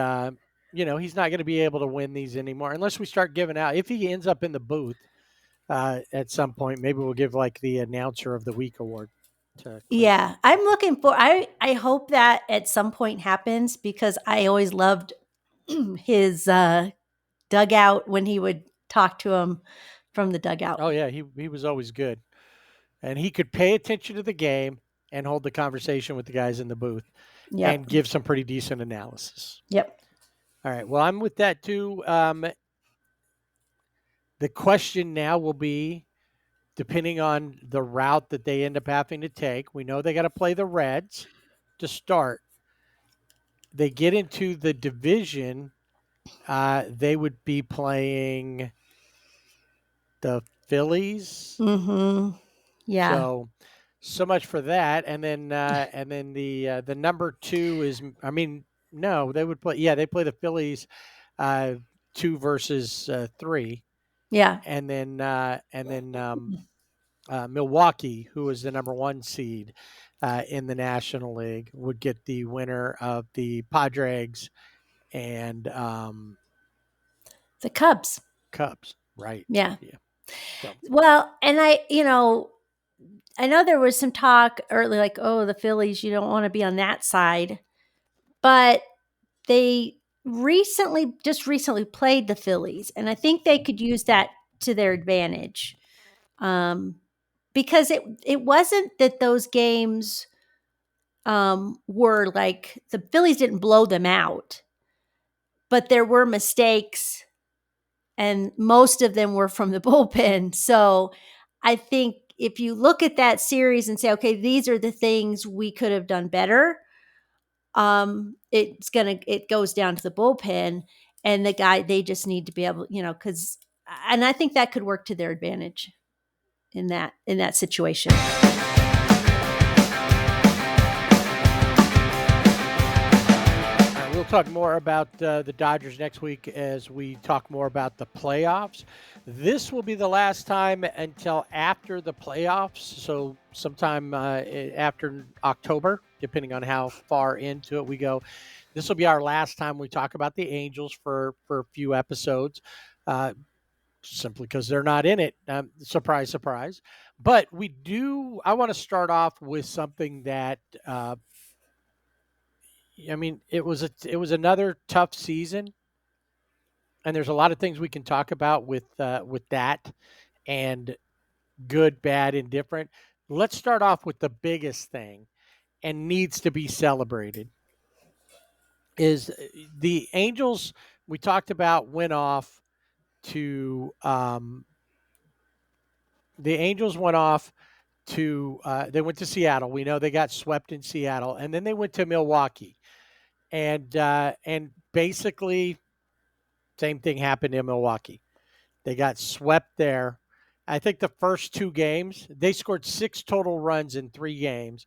he's not going to be able to win these anymore unless we start giving out. If he ends up in the booth at some point, maybe we'll give like the announcer of the week award to Clayton.
Yeah, I'm looking for. I hope that at some point happens because I always loved his dugout when he would talk to him from the dugout.
Oh yeah, he was always good, and he could pay attention to the game and hold the conversation with the guys in the booth, and give some pretty decent analysis.
Yep.
All right. Well, I'm with that too. The question now will be, depending on the route that they end up having to take, we know they got to play the Reds to start. They get into the division, they would be playing the Phillies.
Mm-hmm. Yeah.
So much for that. And then the number 2 is, no, they would play. Yeah, they play the Phillies 2 versus 3.
Yeah.
And then Milwaukee, who is the number 1 seed in the National League, would get the winner of the Padres and
the Cubs.
Right.
Yeah.
So.
Well, and I know there was some talk early, like, oh, the Phillies, you don't want to be on that side, but they recently played the Phillies, and I think they could use that to their advantage. Because it wasn't that those games were like the Phillies didn't blow them out, but there were mistakes, and most of them were from the bullpen. So I think if you look at that series and say, okay, these are the things we could have done better, it goes down to the bullpen and the guy, they just need to be able, and I think that could work to their advantage in that situation.
We'll talk more about the Dodgers next week as we talk more about the playoffs. This will be the last time until after the playoffs, so sometime after October, depending on how far into it we go. This will be our last time we talk about the Angels for a few episodes, simply because they're not in it. Surprise, surprise. But I want to start off with something that it was another tough season, and there's a lot of things we can talk about with that, and good, bad, indifferent. Let's start off with the biggest thing, and needs to be celebrated, is the Angels. We talked about went off to the Angels went off to they went to Seattle. We know they got swept in Seattle, and then they went to Milwaukee. And basically, same thing happened in Milwaukee. They got swept there. I think the first 2 games, they scored 6 total runs in 3 games.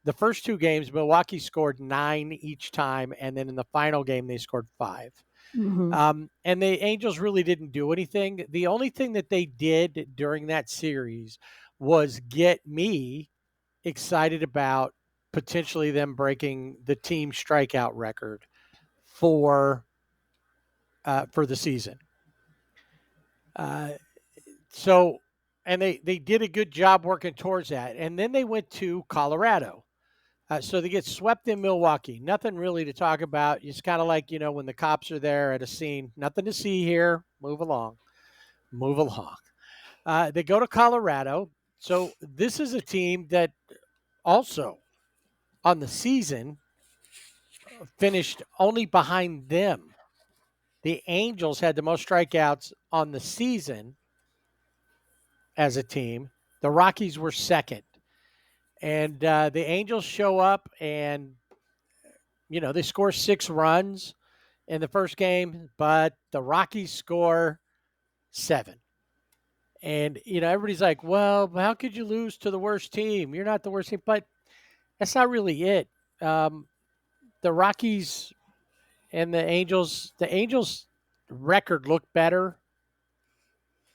The first 2 games, Milwaukee scored 9 each time, and then in the final game, they scored 5.
Mm-hmm.
And the Angels really didn't do anything. The only thing that they did during that series was get me excited about potentially them breaking the team strikeout record for the season. So, and they did a good job working towards that. And then they went to Colorado. So they get swept in Milwaukee. Nothing really to talk about. It's kind of like, when the cops are there at a scene, nothing to see here. Move along. Move along. They go to Colorado. So this is a team that also on the season finished only behind them. The Angels had the most strikeouts on the season as a team. The Rockies were second. And the Angels show up and, they score 6 runs in the first game, but the Rockies score 7. And, everybody's like, well, how could you lose to the worst team? You're not the worst team. But that's not really it. The Rockies and the Angels record looked better,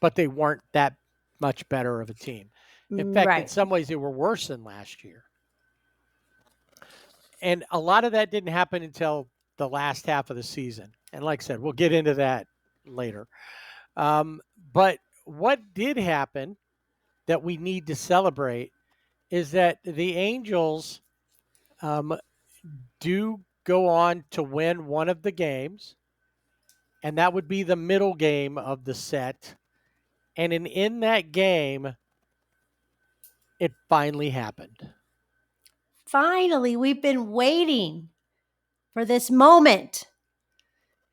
but they weren't that much better of a team. In fact, in some ways, they were worse than last year. And a lot of that didn't happen until the last half of the season. And like I said, we'll get into that later. But what did happen that we need to celebrate is that the Angels do go on to win one of the games, and that would be the middle game of the set. And in that game, it finally happened.
Finally, we've been waiting for this moment.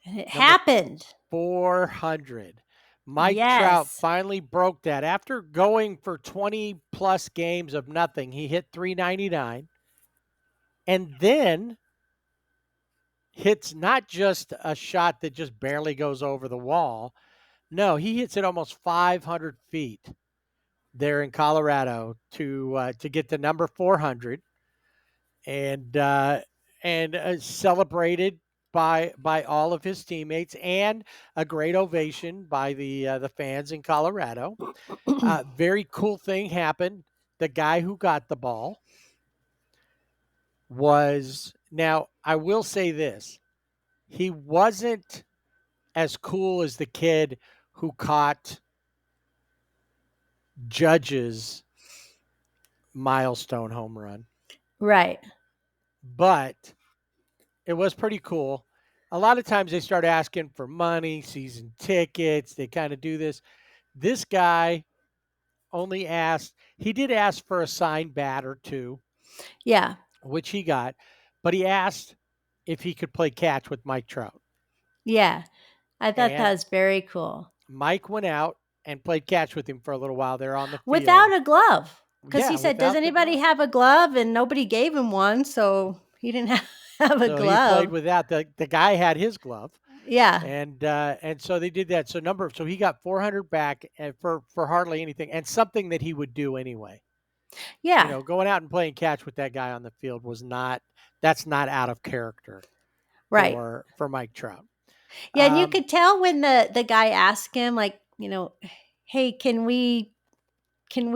And it happened.
400. Mike Trout finally broke that. After going for 20-plus games of nothing, he hit .399. And then hits not just a shot that just barely goes over the wall. No, he hits it almost 500 feet there in Colorado to get to number 400, and celebrated by all of his teammates, and a great ovation by the fans in Colorado. Very cool thing happened. The guy who got the ball was, now I will say this, he wasn't as cool as the kid who caught Judge's milestone home run.
Right.
But it was pretty cool. A lot of times they start asking for money, season tickets. They kind of do this. This guy only asked, he did ask for a signed bat or two.
Yeah.
Which he got. But he asked if he could play catch with Mike Trout.
Yeah. I thought that was very cool.
Mike went out and played catch with him for a little while there on the field.
Without a glove. Because he said, does anybody have a glove? And nobody gave him one. So he didn't have a glove.
He played without. The guy had his glove.
Yeah.
And so they did that. So he got 400 back and for hardly anything, and something that he would do anyway.
Yeah.
Going out and playing catch with that guy on the field that's not out of character.
Right.
For Mike Trout.
Yeah, and you could tell when the guy asked him, like, hey, can we, and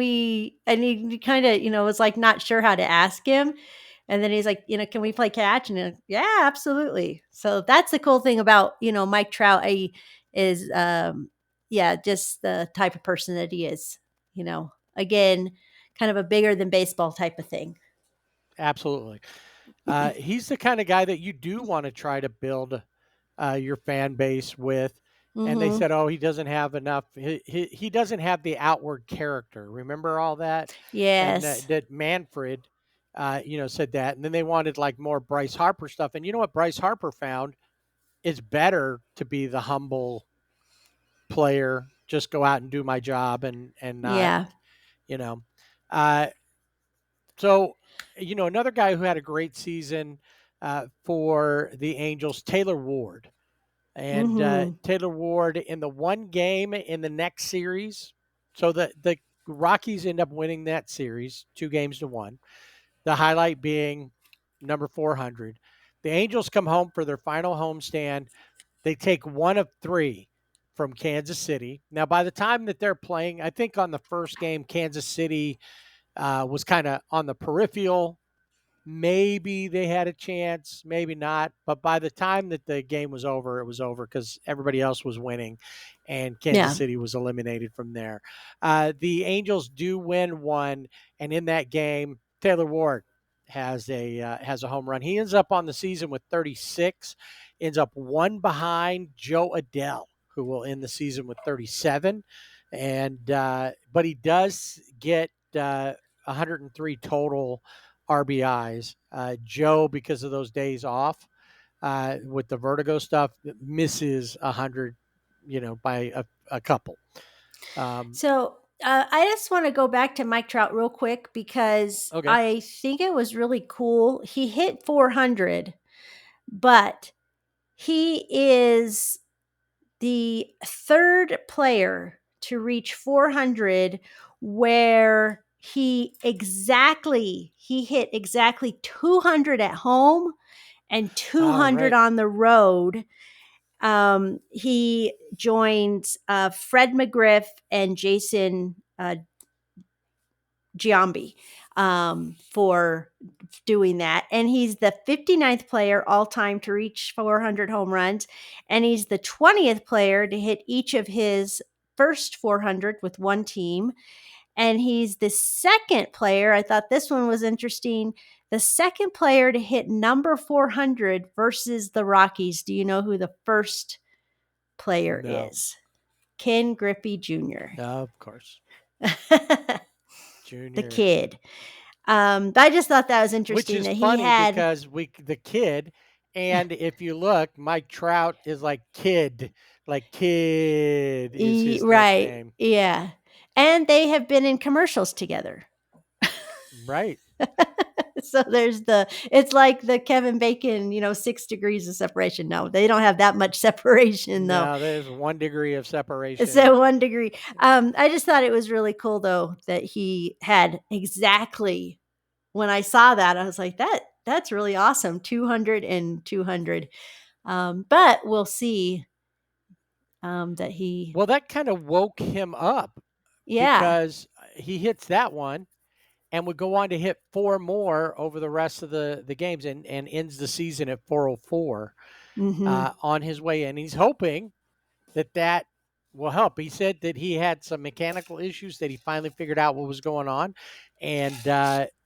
he kind of, was like not sure how to ask him. And then he's like, can we play catch? And yeah, absolutely. So that's the cool thing about, Mike Trout is, just the type of person that he is, again, kind of a bigger than baseball type of thing.
Absolutely. He's the kind of guy that you do want to try to build your fan base with. Mm-hmm. And they said, he doesn't have enough. He doesn't have the outward character. Remember all that?
Yes.
And that Manfred, said that. And then they wanted like more Bryce Harper stuff. And you know what Bryce Harper found? It's better to be the humble player. Just go out and do my job and not, So, another guy who had a great season for the Angels, Taylor Ward. And Taylor Ward in the one game in the next series. So the Rockies end up winning that series 2-1. The highlight being number 400. The Angels come home for their final homestand. They take 1 of 3 from Kansas City. Now, by the time that they're playing, I think on the first game, Kansas City was kind of on the peripheral maybe they had a chance, maybe not. But by the time that the game was over, it was over because everybody else was winning, and Kansas
Yeah.
City was eliminated from there. The Angels do win one, and in that game, Taylor Ward has a home run. He ends up on the season with 36, ends up one behind Joe Adele, who will end the season with 37, and but he does get 103 total RBIs. Joe, because of those days off with the vertigo stuff, misses 100, by a couple.
So I just want to go back to Mike Trout real quick because
Okay.
I think it was really cool. He hit 400, but he is the third player to reach 400 where he hit exactly 200 at home and 200
right.
on the road. He joins Fred McGriff and Jason Giambi for doing that. And he's the 59th player all time to reach 400 home runs. And he's the 20th player to hit each of his first 400 with one team. And he's the second player. I thought this one was interesting. The second player to hit number 400 versus the Rockies. Do you know who the first player
No.
is? Ken Griffey Jr.
Of course. Junior.
The kid. I just thought that was interesting.
Which is
that
funny
he had,
because the kid, and if you look, Mike Trout is like kid is his
right,
nickname.
yeah, and they have been in commercials together.
Right.
So it's like the Kevin Bacon, 6 degrees of separation. No, they don't have that much separation though.
No, there's 1 degree of separation.
So 1 degree. I just thought it was really cool though that he had exactly, when I saw that, I was like, that's really awesome. 200 and 200. But we'll see that he,
Well, that kind of woke him up
yeah.
because he hits that one and would go on to hit 4 more over the rest of the games and ends the season at 404 on his way in. He's hoping that will help. He said that he had some mechanical issues that he finally figured out what was going on. And,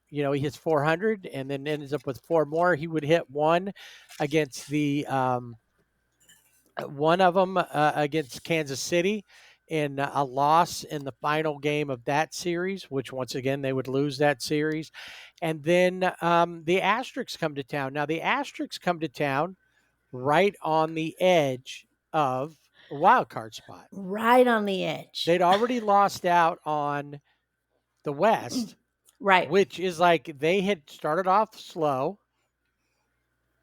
he hits 400 and then ends up with 4 more. He would hit one against one of them against Kansas City in a loss in the final game of that series, which once again they would lose that series. And then the Asterix come to town. Now the Asterix come to town right on the edge of a wild card spot.
Right on the edge.
They'd already lost out on the West,
right.
which is like they had started off slow.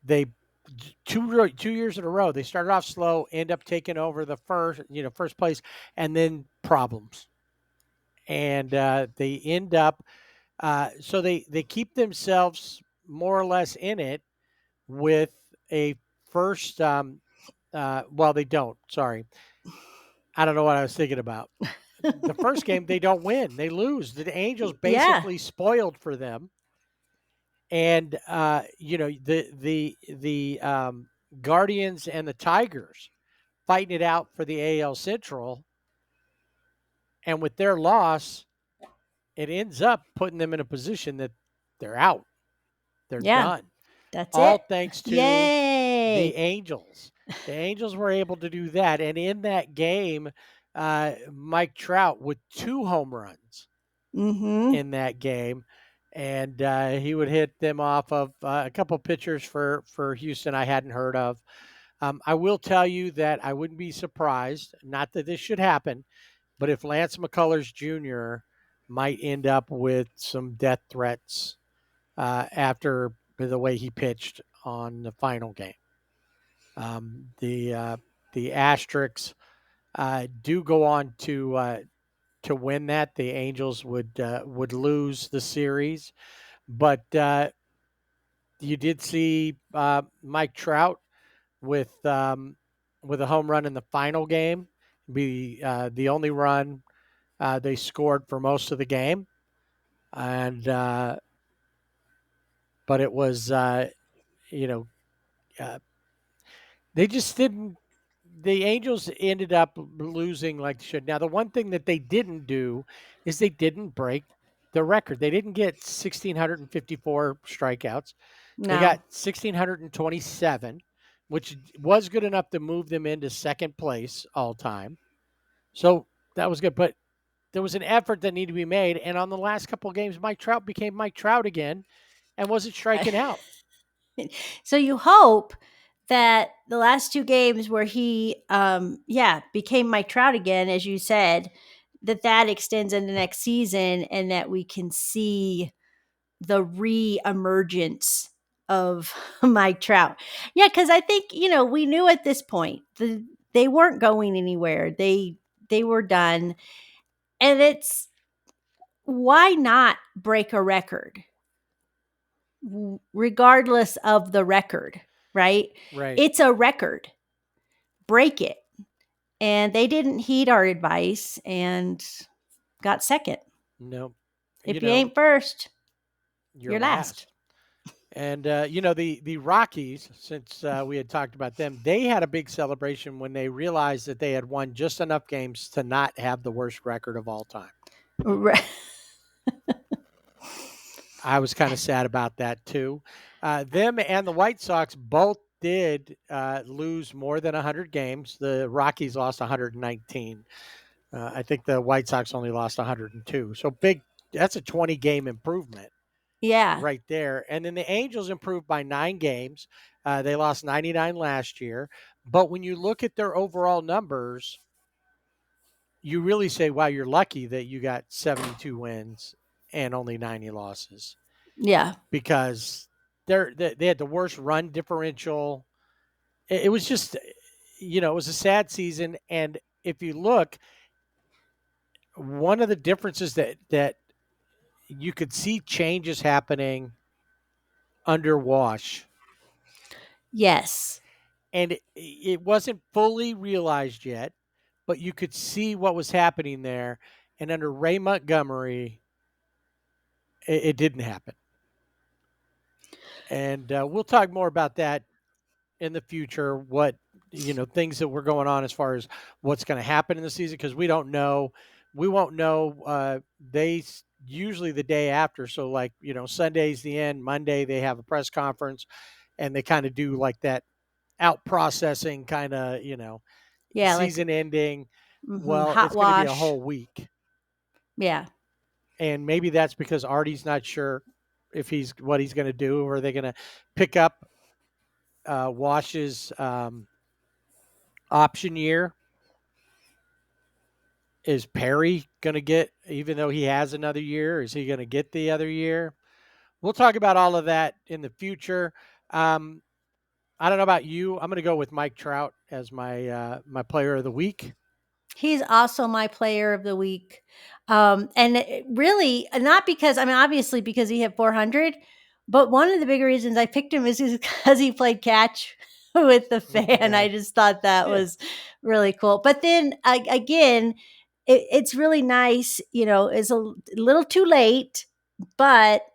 They 2 years in a row, they started off slow, end up taking over the first place, and then problems. And they end up, so they keep themselves more or less in it with a first, well, they don't, sorry. I don't know what I was thinking about. The first game, they don't win. They lose. The Angels basically spoiled for them. And the Guardians and the Tigers fighting it out for the AL Central, and with their loss, it ends up putting them in a position that they're out. They're done.
That's
all
it.
Thanks to
Yay.
the Angels. The Angels were able to do that, and in that game, Mike Trout with 2 home runs in that game. And he would hit them off of a couple pitchers for Houston I hadn't heard of. I will tell you that I wouldn't be surprised, not that this should happen, but if Lance McCullers Jr. might end up with some death threats after the way he pitched on the final game. The Asterix do go on to win that. The Angels would lose the series, but you did see Mike Trout with a home run in the final game, be the only run they scored for most of the game, and but but it was, you know, they just didn't. The Angels ended up losing like they should. Now, the one thing that they didn't do is they didn't break the record. They didn't get 1,654 strikeouts. They got
No.
1,627, which was good enough to move them into second place all time. So that was good. But there was an effort that needed to be made. And on the last couple of games, Mike Trout became Mike Trout again and wasn't striking out.
So you hope that the last 2 games where he, became Mike Trout again, as you said, that extends into next season and that we can see the re-emergence of Mike Trout. Yeah, because I think, we knew at this point they weren't going anywhere. They were done. And it's, why not break a record? Regardless of the record, right?
Right.
It's a record. Break it. And they didn't heed our advice and got second.
No.
If you ain't first, you're last.
And, the Rockies, since we had talked about them, they had a big celebration when they realized that they had won just enough games to not have the worst record of all time.
Right.
I was kind of sad about that, too. Them and the White Sox both did lose more than 100 games. The Rockies lost 119. I think the White Sox only lost 102. So that's a 20-game improvement.
Yeah.
Right there. And then the Angels improved by 9 games. They lost 99 last year. But when you look at their overall numbers, you really say, wow, you're lucky that you got 72 wins and only 90 losses.
Yeah.
Because they had the worst run differential. It was just, it was a sad season. And if you look, one of the differences that you could see changes happening under Wash.
Yes.
And it wasn't fully realized yet, but you could see what was happening there. And under Ray Montgomery, it didn't happen. And we'll talk more about that in the future, what, things that were going on as far as what's going to happen in the season, because we don't know. We won't know. They usually the day after. So, like, Sunday's the end. Monday, they have a press conference, and they kind of do like that out processing kind of, season ending. Well,
hot
it's going to be a
wash.
whole week.
Yeah.
And maybe that's because Artie's not sure if what he's going to do, or are they going to pick up Wash's option year? Is Perry going to get, even though he has another year, is he going to get the other year? We'll talk about all of that in the future. I don't know about you. I'm going to go with Mike Trout as my my player of the week.
He's also my player of the week. And really, not because, obviously because he hit 400, but one of the big reasons I picked him is because he played catch with the fan.
Yeah.
I just thought that was really cool. But then again, it's really nice, it's a little too late, but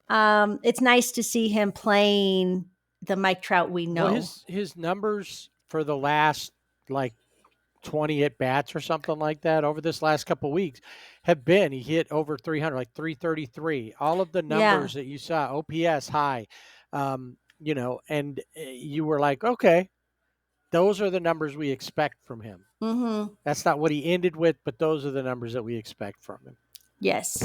it's nice to see him playing the Mike Trout we know.
Well, his numbers for the last 20 at bats or something like that over this last couple of weeks have been, he hit over 300, like 333. All of the numbers that you saw, OPS high, and you were like, okay, those are the numbers we expect from him.
Mm-hmm.
That's not what he ended with, but those are the numbers that we expect from him.
Yes.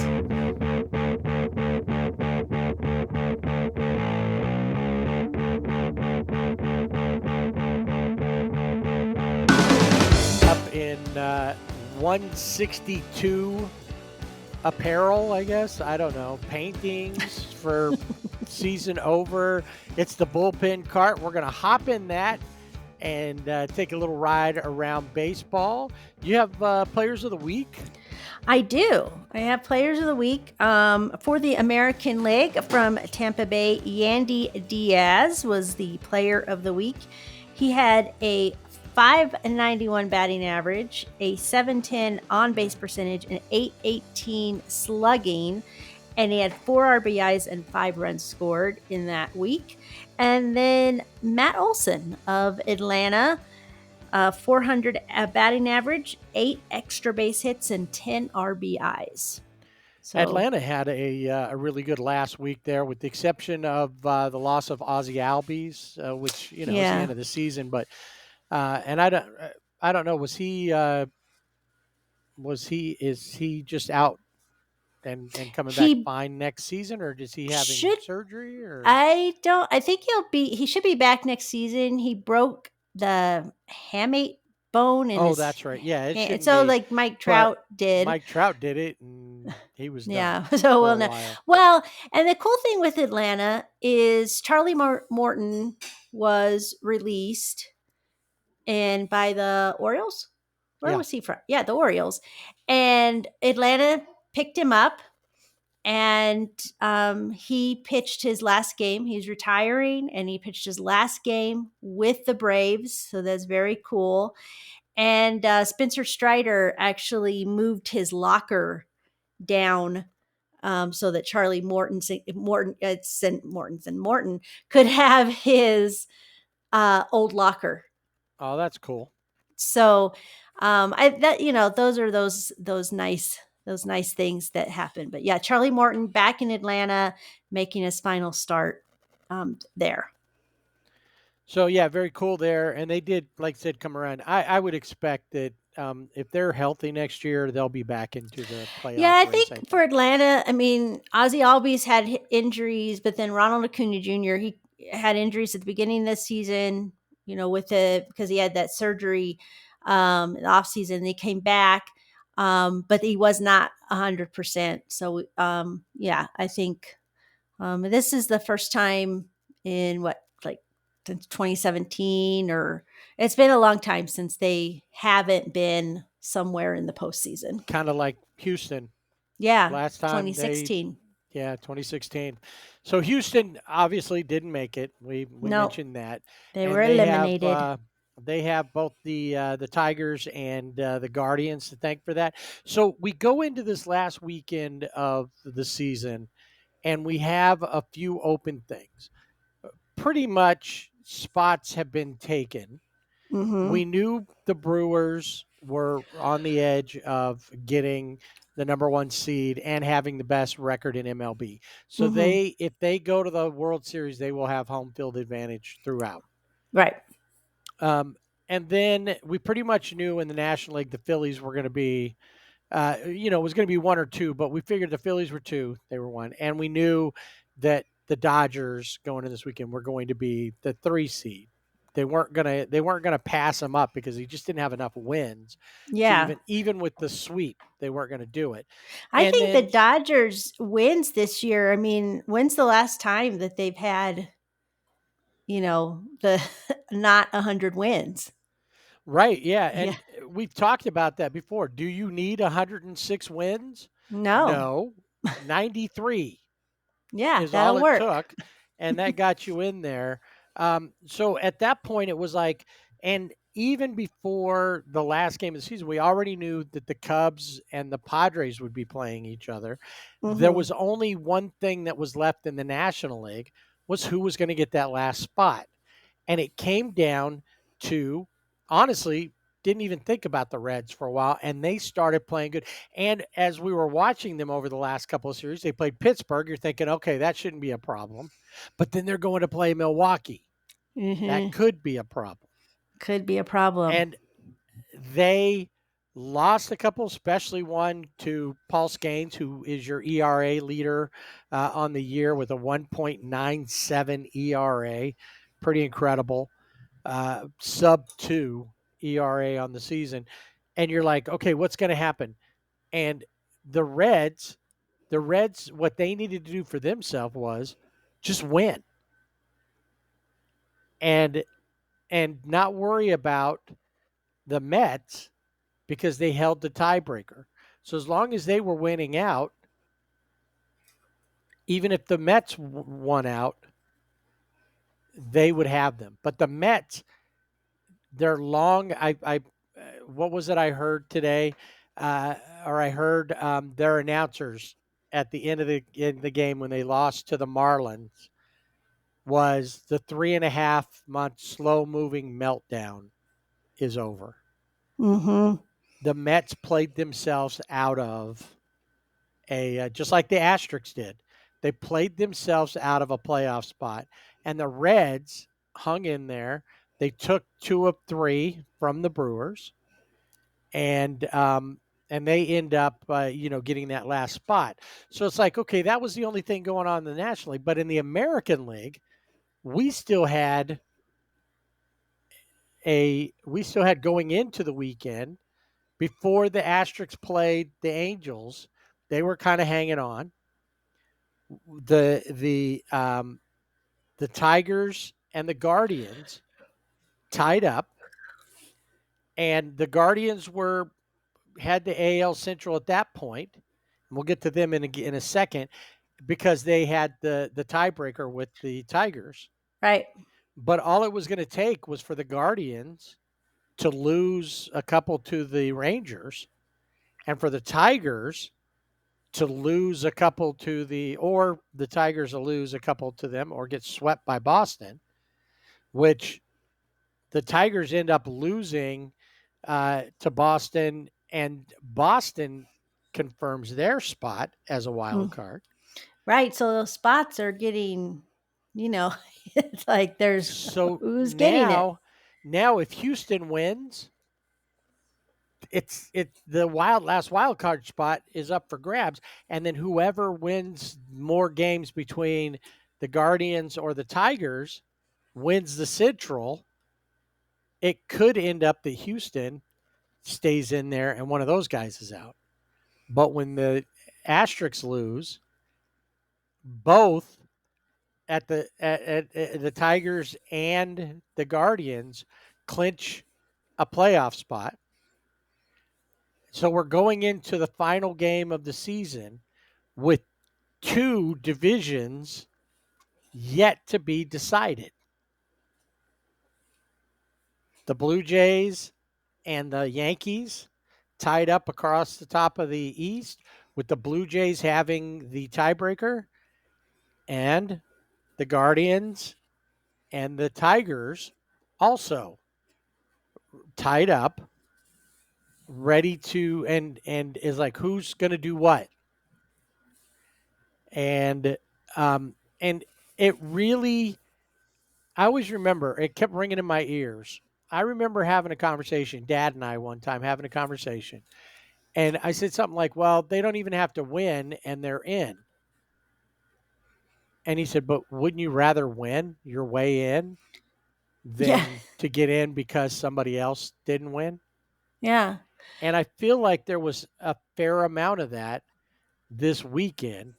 In 162 apparel, I guess. I don't know. Paintings for season over. It's the bullpen cart. We're going to hop in that and take a little ride around baseball. You have players of the week?
I do. I have players of the week. For the American League from Tampa Bay, Yandy Diaz was the player of the week. He had a .591 batting average, a .710 on-base percentage, and 818 slugging. and he had 4 RBIs and 5 runs scored in that week. And then Matt Olson of Atlanta, 400 batting average, 8 extra base hits, and 10 RBIs. So
Atlanta had a really good last week there, with the exception of the loss of Ozzie Albies, which is the end of the season. But and I don't know, is he just out and coming back fine next season, or is he having surgery? Or
I think he should be back next season. He broke the hamate bone in his
that's right. Yeah, it
hand.
shouldn't
So
be,
like Mike Trout did.
Mike Trout did it, and he was done.
Yeah. So
for
we'll
a
know.
while.
Well, and the cool thing with Atlanta is Charlie Morton was released and by the Orioles. Where was he from? Yeah, the Orioles. And Atlanta picked him up, and he pitched his last game. He's retiring, and he pitched his last game with the Braves. So that's very cool. And Spencer Strider actually moved his locker down so that Charlie Morton could have his old locker.
Oh, that's cool.
So those are those nice things that happen. But yeah, Charlie Morton back in Atlanta, making his final start there.
So yeah, very cool there. And they did, like I said, come around. I would expect that if they're healthy next year, they'll be back into the playoff.
Yeah, I think for Atlanta, I mean, Ozzie Albies had injuries, but then Ronald Acuna Jr., he had injuries at the beginning of the season, because he had that surgery in the offseason. He came back, but he was not 100%. So, I think this is the first time in since 2017, or it's been a long time since they haven't been somewhere in the postseason.
Kind of like Houston.
Yeah.
Last time
2016.
2016. So Houston obviously didn't make it. We mentioned that.
They were eliminated.
They have both the Tigers and the Guardians to thank for that. So we go into this last weekend of the season, and we have a few open things. Pretty much spots have been taken.
Mm-hmm.
We knew the Brewers were on the edge of getting the number 1 seed and having the best record in MLB. So if they go to the World Series, they will have home field advantage throughout.
Right.
And then we pretty much knew in the National League the Phillies were going to be, it was going to be 1 or 2, but we figured the Phillies were 2, they were 1, and we knew that the Dodgers going into this weekend were going to be the 3 seed. They weren't gonna pass them up because he just didn't have enough wins.
Yeah.
Even with the sweep, they weren't going to do it.
I think the Dodgers wins this year. I mean, when's the last time that they've had, the not 100 wins?
Right. Yeah. And we've talked about that before. Do you need 106 wins?
No.
93.
Yeah,
is
that'll
all
work.
It took, and that got you in there. So at that point, it was like, and even before the last game of the season, we already knew that the Cubs and the Padres would be playing each other.
Mm-hmm.
There was only one thing that was left in the National League, was who was going to get that last spot. And it came down to, honestly, didn't even think about the Reds for a while, and they started playing good. And as we were watching them over the last couple of series, they played Pittsburgh. You're thinking, okay, that shouldn't be a problem. But then they're going to play Milwaukee.
Mm-hmm.
That could be a problem.
Could be a problem.
And they lost a couple, especially one to Paul Skeens, who is your ERA leader on the year with a 1.97 ERA. Pretty incredible. Sub 2 ERA on the season. And you're like, okay, what's going to happen? And the Reds, what they needed to do for themselves was just win. And not worry about the Mets because they held the tiebreaker. So as long as they were winning out, even if the Mets won out, they would have them. But the Mets, they're long. What was it I heard today? Or I heard their announcers at the end of the game when they lost to the Marlins was the 3.5-month slow moving meltdown is over.
Mm-hmm.
The Mets played themselves out of just like the Asterix did. They played themselves out of a playoff spot, and the Reds hung in there. They took 2 of 3 from the Brewers, and they end up, getting that last spot. So it's like, okay, that was the only thing going on in the National League, but in the American League, we still had going into the weekend before the Asterix played the Angels. They were kind of hanging on. The Tigers and the Guardians tied up, and the Guardians had the AL Central at that point. And we'll get to them in a second because they had the tiebreaker with the Tigers.
Right.
But all it was going to take was for the Guardians to lose a couple to the Rangers, and for the Tigers to lose a couple or the Tigers to lose a couple to them or get swept by Boston, which the Tigers end up losing to Boston, and Boston confirms their spot as a wild card.
Right. So those spots are getting, it's like who's getting it?
Now if Houston wins, it's the last wild card spot is up for grabs, and then whoever wins more games between the Guardians or the Tigers wins the Central. It could end up that Houston stays in there and one of those guys is out. But when the Asterix lose, both at the Tigers and the Guardians clinch a playoff spot. So we're going into the final game of the season with 2 divisions yet to be decided. The Blue Jays and the Yankees tied up across the top of the East, with the Blue Jays having the tiebreaker, and the Guardians and the Tigers also tied up, ready to and is like, who's going to do what? And it really, I always remember, it kept ringing in my ears. I remember having a conversation, Dad and I one time having a conversation, and I said something like, well, they don't even have to win and they're in. And he said, but wouldn't you rather win your way in than to get in because somebody else didn't win?
Yeah.
And I feel like there was a fair amount of that this weekend.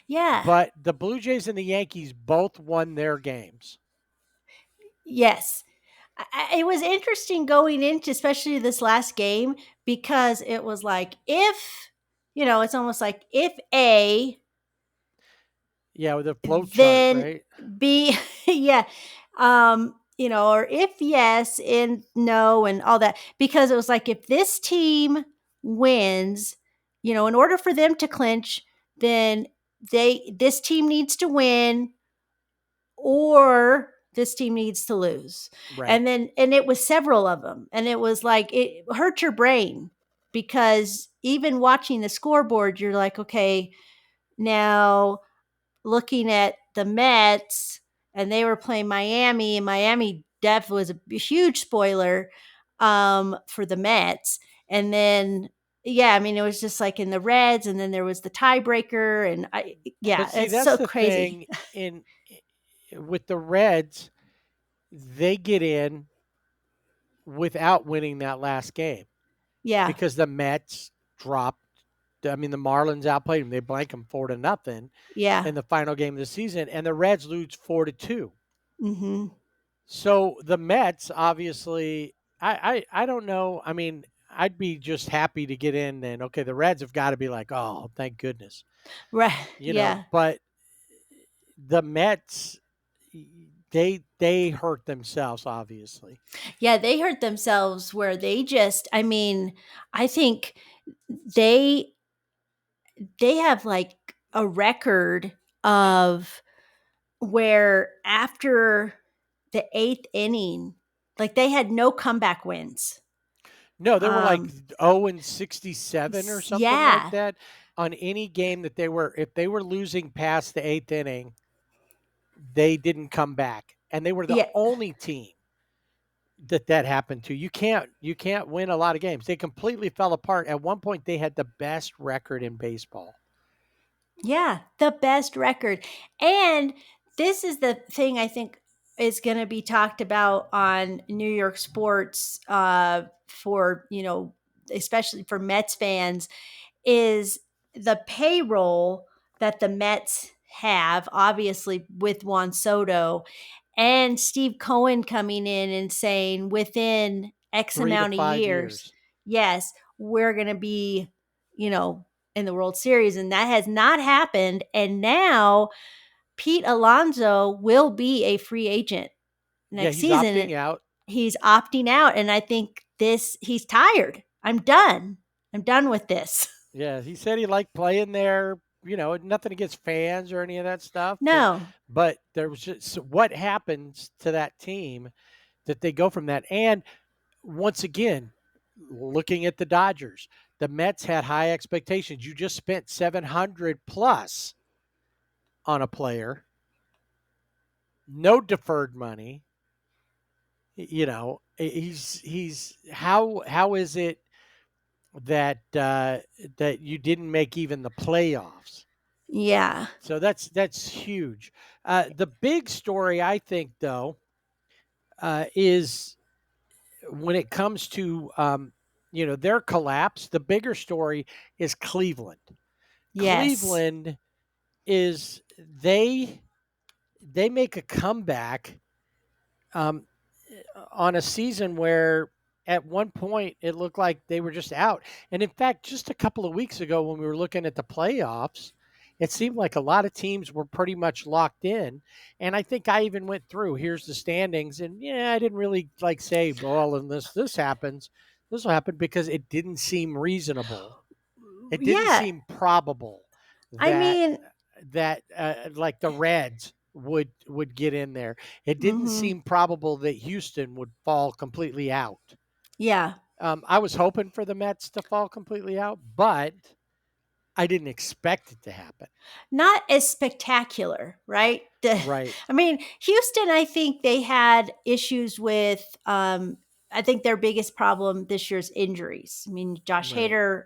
Yeah.
But the Blue Jays and the Yankees both won their games.
Yes. It was interesting going into especially this last game, because it was like, it's almost like if A,
with the flow chart,
then
right?
B, yeah. Or if yes and no and all that, because it was like, if this team wins, in order for them to clinch, then this team needs to win or this team needs to lose.
Right.
And it was several of them. And it was like, it hurt your brain, because even watching the scoreboard, you're like, okay, now looking at the Mets, and they were playing Miami, and Miami def was a huge spoiler for the Mets. And then, it was just like in the Reds, and then there was the tiebreaker, and it's so crazy.
Thing with the Reds, they get in without winning that last game.
Yeah.
Because the Mets dropped. The Marlins outplayed them. They blanked them 4-0.
Yeah.
In the final game of the season, and the Reds lose 4-2.
Mm-hmm.
So the Mets, obviously, I don't know. I'd be just happy to get in, and okay, the Reds have got to be like, oh, thank goodness,
right?
know. But the Mets, they hurt themselves, obviously.
Yeah, they hurt themselves where they just, I think they have like a record of where after the 8th inning, like they had no comeback wins.
No, they were like 0-67 or something like
Yeah.
that on any game that if they were losing past the 8th inning, they didn't come back. And they were the
Yeah.
only team that happened to. You can't win a lot of games. They completely fell apart. At one point they had the best record in baseball.
Yeah, the best record. And this is the thing I think is going to be talked about on New York sports for, especially for Mets fans, is the payroll that the Mets have, obviously with Juan Soto and Steve Cohen coming in and saying within X
3 to
amount of
5
years, yes, we're going to be, in the World Series. And that has not happened. And now Pete Alonso will be a free agent next
he's
season.
opting out.
He's opting out. And I think he's tired. I'm done. I'm done with this.
Yeah, he said he liked playing there. Nothing against fans or any of that stuff.
No.
But there was just what happens to that team that they go from that. And once again, looking at the Dodgers, the Mets had high expectations. You just spent $700 plus on a player, no deferred money. He's how is it that that you didn't make even the playoffs?
Yeah.
So that's huge. The big story, I think, though, is when it comes to their collapse. The bigger story is Cleveland.
Yes.
Cleveland is they make a comeback on a season where at one point it looked like they were just out. And in fact, just a couple of weeks ago when we were looking at the playoffs, it seemed like a lot of teams were pretty much locked in. And I think I even went through, here's the standings. And I didn't really say, well, unless this happens, this will happen, because it didn't seem reasonable. It didn't seem probable that like the Reds would get in there. It didn't seem probable that Houston would fall completely out.
Yeah.
I was hoping for the Mets to fall completely out, but I didn't expect it to happen.
Not as spectacular, right?
Right.
I mean, Houston, I think they had issues with, I think their biggest problem this year is injuries. I mean, Josh Hader,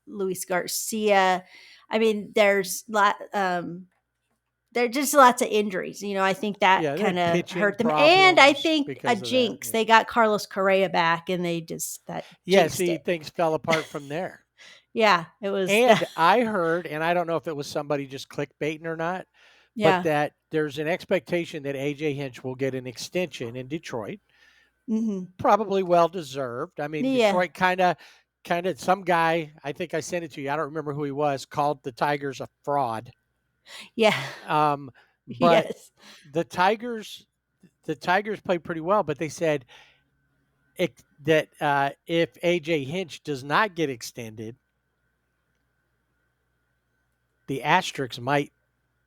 Luis Garcia. I mean, there's just lots of injuries. I think that kind of hurt them. And I think a jinx. They got Carlos Correa back, and they just jinxed it.
Things fell apart from there.
Yeah, it was.
And I heard, and I don't know if it was somebody just clickbaiting or not, but that there's an expectation that AJ Hinch will get an extension in Detroit.
Mm-hmm.
Probably well deserved. I mean, Detroit kind of some guy, I think I sent it to you, I don't remember who he was, called the Tigers a fraud.
Yeah.
But the Tigers played pretty well, but they said that if AJ Hinch does not get extended, the Asterix might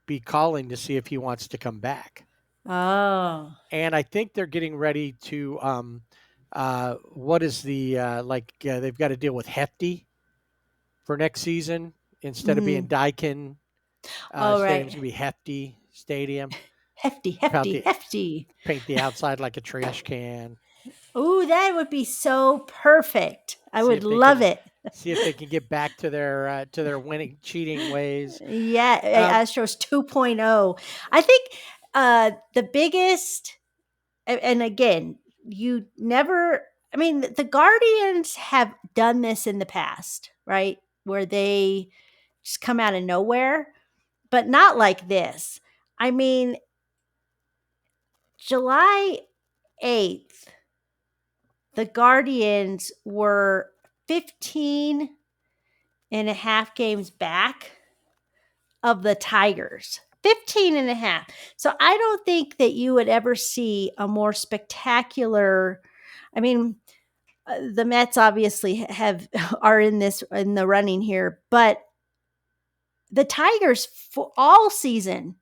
be calling to see if he wants to come back.
Oh.
And I think they're getting ready to what is the they've got to deal with Hefty for next season instead of being Daikin. Stadium's going to be Hefty Stadium.
Hefty.
Paint the outside like a trash can.
Ooh, that would be so perfect. I would love it.
See if they can get back to their winning, cheating ways.
Yeah, Astros 2.0. I think the biggest, and again, you never, I mean, the Guardians have done this in the past, right? Where they just come out of nowhere, but not like this. I mean, July 8th, the Guardians were 15 and a half games back of the Tigers. 15 and a half. So I don't think that you would ever see a more spectacular. I mean, the Mets obviously are in the running here, but the Tigers for all season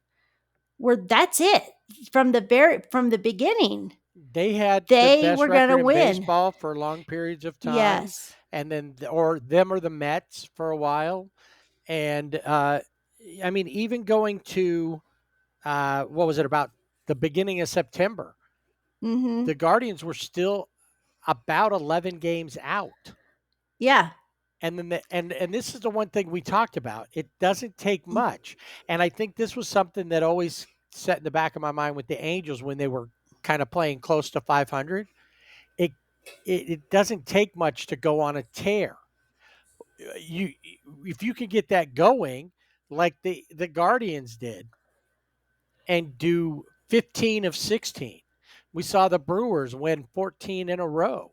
that's it from the beginning.
They had the
They
best
were going to
record in
win.
baseball for long periods of time.
Yes.
And then, or them or the Mets for a while. And, I mean, even going to, what was it, about the beginning of September,
Mm-hmm.
the Guardians were still about 11 games out.
Yeah.
And then and this is the one thing we talked about. It doesn't take much. And I think this was something that always set in the back of my mind with the Angels when they were kind of playing close to 500. It doesn't take much to go on a tear. You If you could get that going like the Guardians did and do 15 of 16. We saw the Brewers win 14 in a row.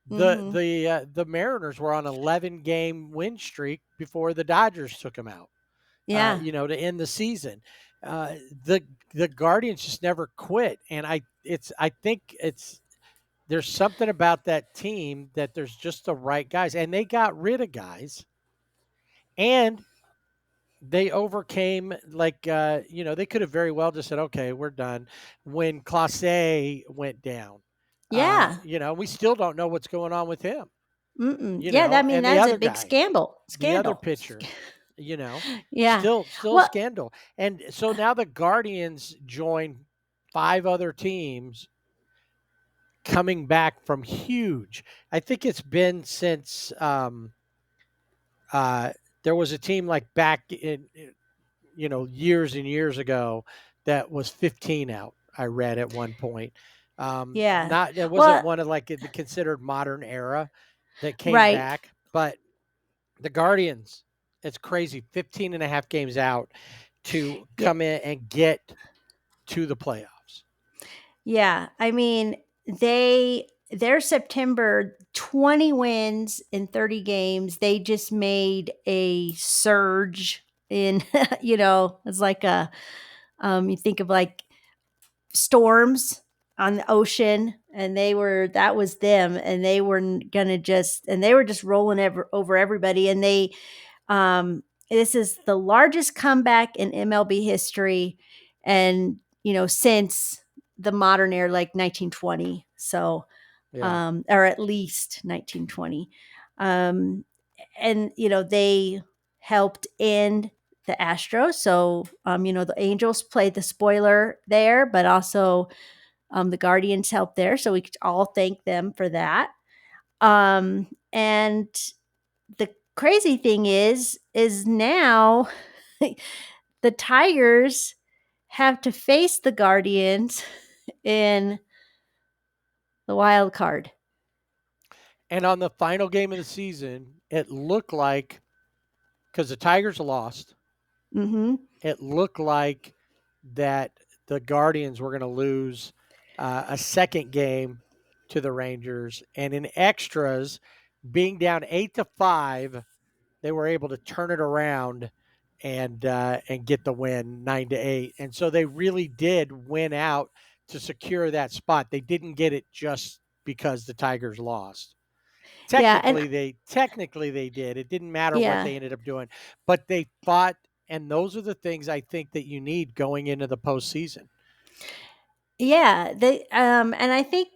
The Mariners were on an 11-game win streak before the Dodgers took them out.
Yeah.
To end the season. The Guardians just never quit, and I think there's something about that team that there's just the right guys, and they got rid of guys, and they overcame they could have very well just said, okay, we're done when Clase went down.
Yeah.
We still don't know what's going on with him.
Yeah,
And the
that's
other
a big
guy,
scandal.
the other pitcher,
Yeah.
still
Well-
scandal. And so now the Guardians join 5 other teams coming back from huge. I think it's been since there was a team like back in years and years ago that was 15 out. I read at one point.
Yeah.
It wasn't one of like the considered modern era that came
Right.
back, but the Guardians, it's crazy. 15 and a half games out to come in and get to the playoffs.
Yeah. I mean, their September 20 wins in 30 games. They just made a surge in, it's like you think of like storms on the ocean, and that was them, and they were just rolling over everybody. And this is the largest comeback in MLB history, and since the modern era, like 1920. So, or at least 1920, and they helped end the Astros. So, the Angels played the spoiler there, but also the Guardians helped there. So we could all thank them for that. And the crazy thing is now the Tigers have to face the Guardians in the wild card.
And on the final game of the season, it looked like, because the Tigers lost, it looked like that the Guardians were going to lose a second game to the Rangers. And in extras, being down 8-5, they were able to turn it around and get the win 9-8. And so they really did win out to secure that spot. They didn't get it just because the Tigers lost. Technically, they did. It didn't matter what they ended up doing, but they fought, and those are the things I think that you need going into the postseason.
Yeah, and I think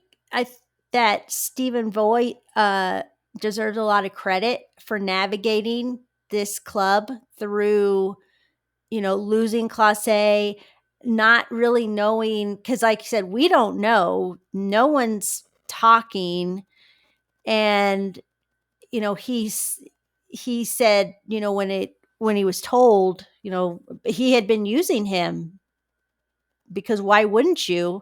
that Stephen Voigt deserves a lot of credit for navigating this club through, losing Clase, not really knowing, because like you said, we don't know. No one's talking. And, he said, when he was told, he had been using him, because why wouldn't you?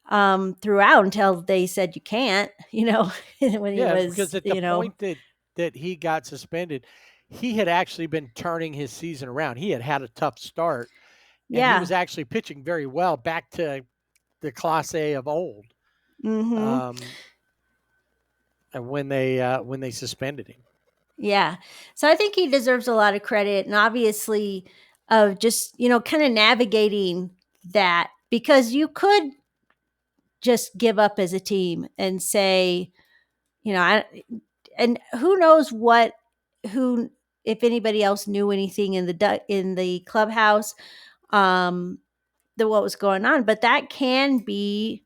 Throughout, until they said you can't, when he was,
because at the point that he got suspended, he had actually been turning his season around. He had a tough start, and he was actually pitching very well, back to the Class A of old. And when they suspended him.
Yeah. So I think he deserves a lot of credit, and obviously of just, kind of navigating that, because you could just give up as a team and say, and who knows who if anybody else knew anything in the clubhouse, what was going on. But that could be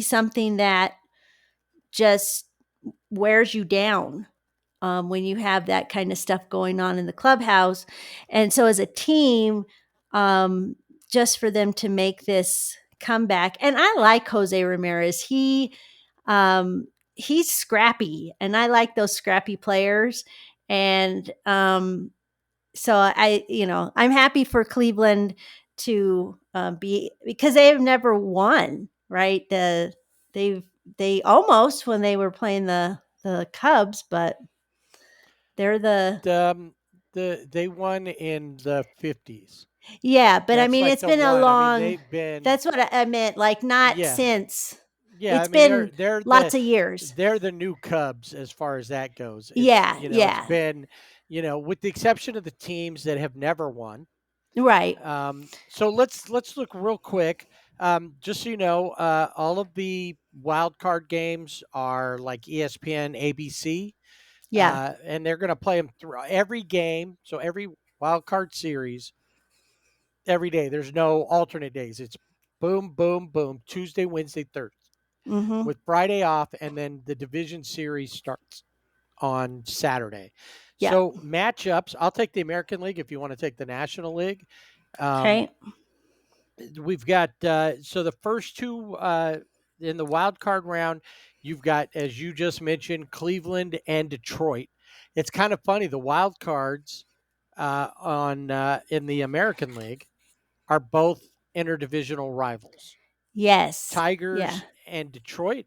something that just wears you down when you have that kind of stuff going on in the clubhouse. And so as a team, just for them to make this comeback, and I like Jose Ramirez. He's scrappy, and I like those scrappy players. And so I'm happy for Cleveland to be, because they've never won, right? They almost, when they were playing the Cubs, but they're
They won in the 50s.
yeah. But I
That's
mean,
like
it's
the
been a
one. I mean,
long.
they've been.
That's what I meant. Like, not
Yeah.
since.
Yeah,
It's
I mean,
been
they're
lots of years.
They're the new Cubs as far as that goes.
Yeah,
It's been, with the exception of the teams that have never won.
Right.
So let's look real quick. Just so you know, all of the wild card games are like ESPN, ABC.
Yeah.
And they're going to play them through every game. So every wild card series, every day. There's no alternate days. It's boom, boom, boom. Tuesday, Wednesday, Thursday,
Mm-hmm.
with Friday off, and then the division series starts on Saturday.
Yeah.
So matchups, I'll take the American League if you want to take the National League.
Okay.
We've got so the first two in the wild card round, you've got, as you just mentioned, Cleveland and Detroit. It's kind of funny. The wild cards on in the American League are both interdivisional rivals.
Yes.
Tigers and Detroit.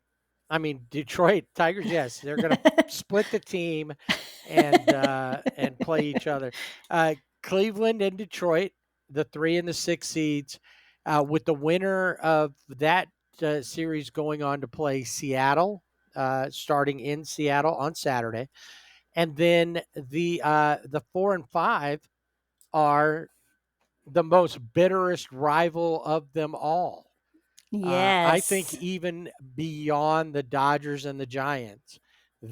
I mean, Detroit Tigers. Yes, they're going to split the team and play each other. Cleveland and Detroit, the 3 and the 6 seeds, with the winner of that series going on to play Seattle, starting in Seattle on Saturday, and then the 4 and 5 are the most bitterest rival of them all.
Yes.
I think even beyond the Dodgers and the Giants,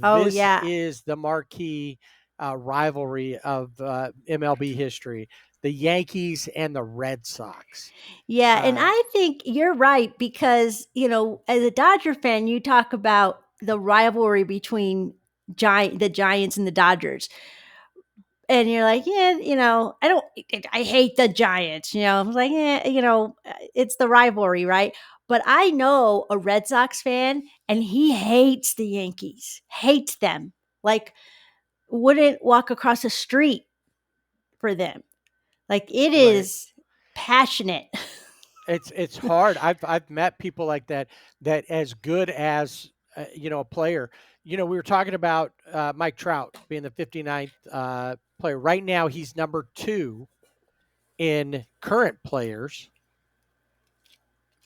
Oh,
this
yeah.
is the marquee rivalry of MLB history. The Yankees and the Red Sox.
Yeah, and I think you're right, because, as a Dodger fan, you talk about the rivalry between the Giants and the Dodgers. And you're like, yeah, I hate the Giants. I was like, it's the rivalry, right? But I know a Red Sox fan, and he hates the Yankees, hates them, like wouldn't walk across the street for them. Like, it is passionate.
It's hard. I've met people like that as good as a player. We were talking about Mike Trout being the 59th player. Right now, he's number 2 in current players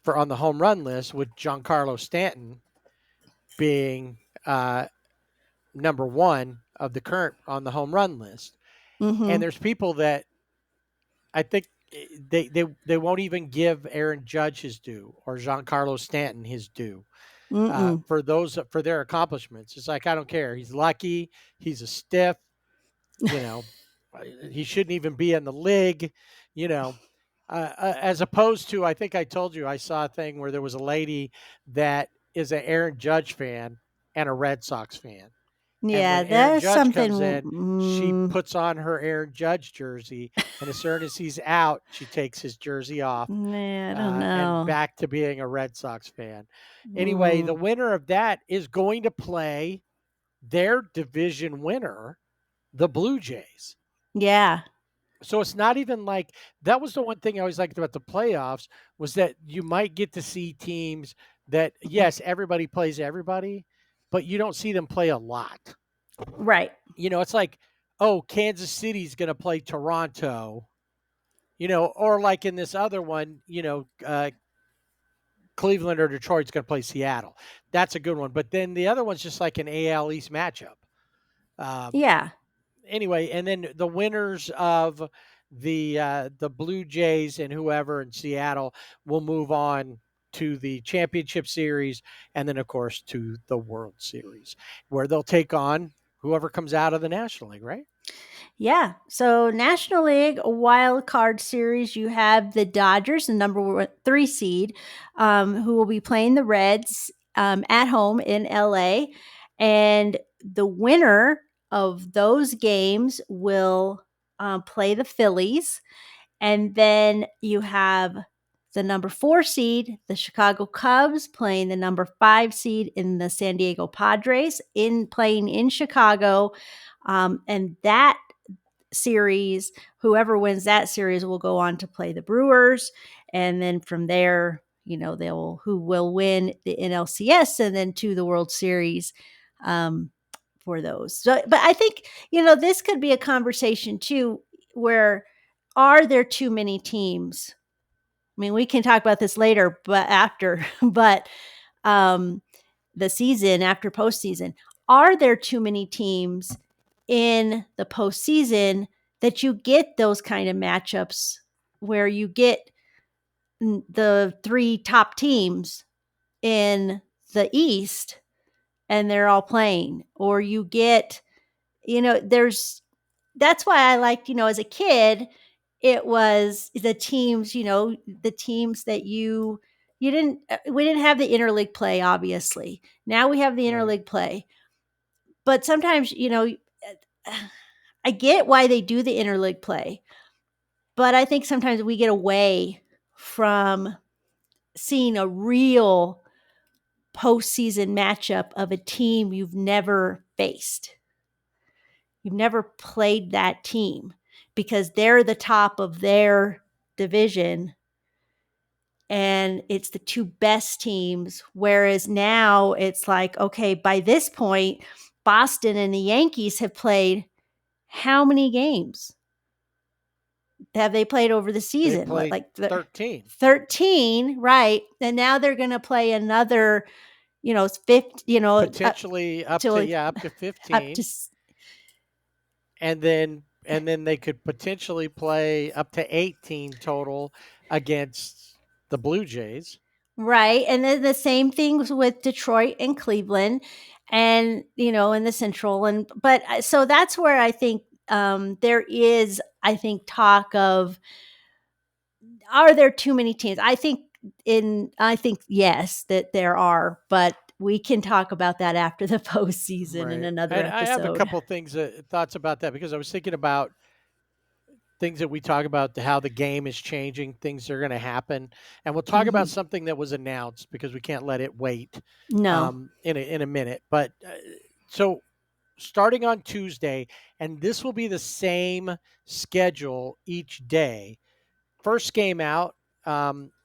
for on the home run list, with Giancarlo Stanton being number 1 of the current on the home run list.
Mm-hmm.
And there's people that I think they won't even give Aaron Judge his due or Giancarlo Stanton his due for their accomplishments. It's like, I don't care. He's lucky. He's a stiff. He shouldn't even be in the league. As opposed to, I think I told you, I saw a thing where there was a lady that is an Aaron Judge fan and a Red Sox fan.
Yeah,
and when Aaron
there's
Judge
something.
comes in, she puts on her Aaron Judge jersey, and as soon as he's out, she takes his jersey off.
Yeah, I don't know.
And back to being a Red Sox fan. Anyway, the winner of that is going to play their division winner, the Blue Jays.
Yeah.
So it's not even like, that was the one thing I always liked about the playoffs, was that you might get to see teams that, yes, everybody plays everybody, but you don't see them play a lot.
Right.
It's like, oh, Kansas City's going to play Toronto, or like in this other one, Cleveland or Detroit's going to play Seattle. That's a good one. But then the other one's just like an AL East matchup.
Yeah.
Anyway, and then the winners of the Blue Jays and whoever in Seattle will move on to the championship series, and then of course to the World Series, where they'll take on whoever comes out of the National League, right?
Yeah. So National League Wild Card Series, you have the Dodgers, the number 3 seed, who will be playing the Reds at home in LA. And the winner of those games will play the Phillies. And then you have the number 4 seed, the Chicago Cubs, playing the number 5 seed in the San Diego Padres, playing in Chicago. And that series, whoever wins that series will go on to play the Brewers. And then from there, who will win the NLCS and then to the World Series for those. So, but I think, this could be a conversation too, where are there too many teams? I mean, we can talk about this later, but the season after postseason, are there too many teams in the postseason that you get those kind of matchups where you get the 3 top teams in the East and they're all playing, or you get, that's why I liked, as a kid, it was the teams, the teams that we didn't have the interleague play, obviously. Now we have the interleague play. But sometimes, I get why they do the interleague play, but I think sometimes we get away from seeing a real postseason matchup of a team you've never faced. You've never played that team because they're the top of their division and it's the 2 best teams. Whereas now it's like, okay, by this point, Boston and the Yankees have played how many games have they played over the season?
They played
like
13.
13, right? And now they're going to play another, 50,
potentially up to 15.
Up to,
and then they could potentially play up to 18 total against the Blue Jays.
Right. And then the same things with Detroit and Cleveland and, in the Central. But so that's where I think there is, talk of, are there too many teams? I think yes, that there are, but we can talk about that after the postseason in another episode.
I have a couple of thoughts about that, because I was thinking about things that we talk about, how the game is changing, things that are going to happen. And we'll talk about something that was announced, because we can't let it wait in a minute. But so starting on Tuesday, and this will be the same schedule each day. First game out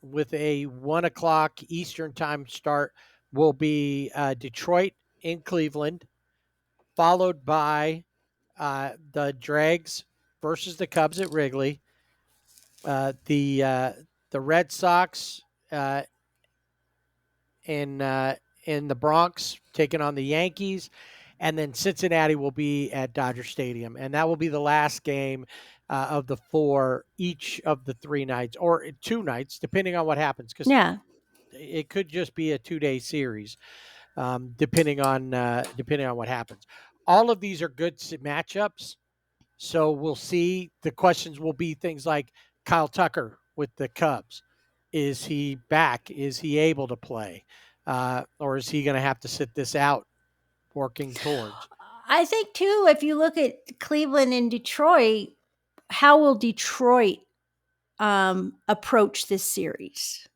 with a 1:00 Eastern time start will be Detroit in Cleveland, followed by the Dregs versus the Cubs at Wrigley. The Red Sox in the Bronx taking on the Yankees, and then Cincinnati will be at Dodger Stadium, and that will be the last game of the 4 each of the 3 nights, or 2 nights, depending on what happens. Because it could just be a 2-day series, depending on what happens. All of these are good matchups, so we'll see. The questions will be things like Kyle Tucker with the Cubs. Is he back? Is he able to play? Or is he going to have to sit this out working towards?
I think, too, if you look at Cleveland and Detroit, how will Detroit approach this series?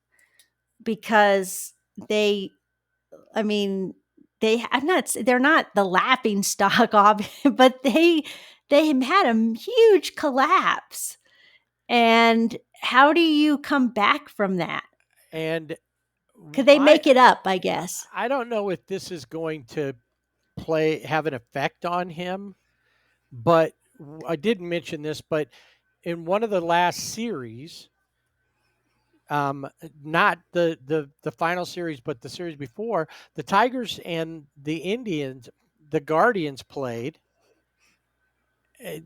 Because they're not the laughing stock, but they had a huge collapse. And how do you come back from that?
And
could they make it up, I guess?
I don't know if this is going to have an effect on him, but I didn't mention this, but in one of the last series, not the final series, but the series before, the Tigers and the Guardians played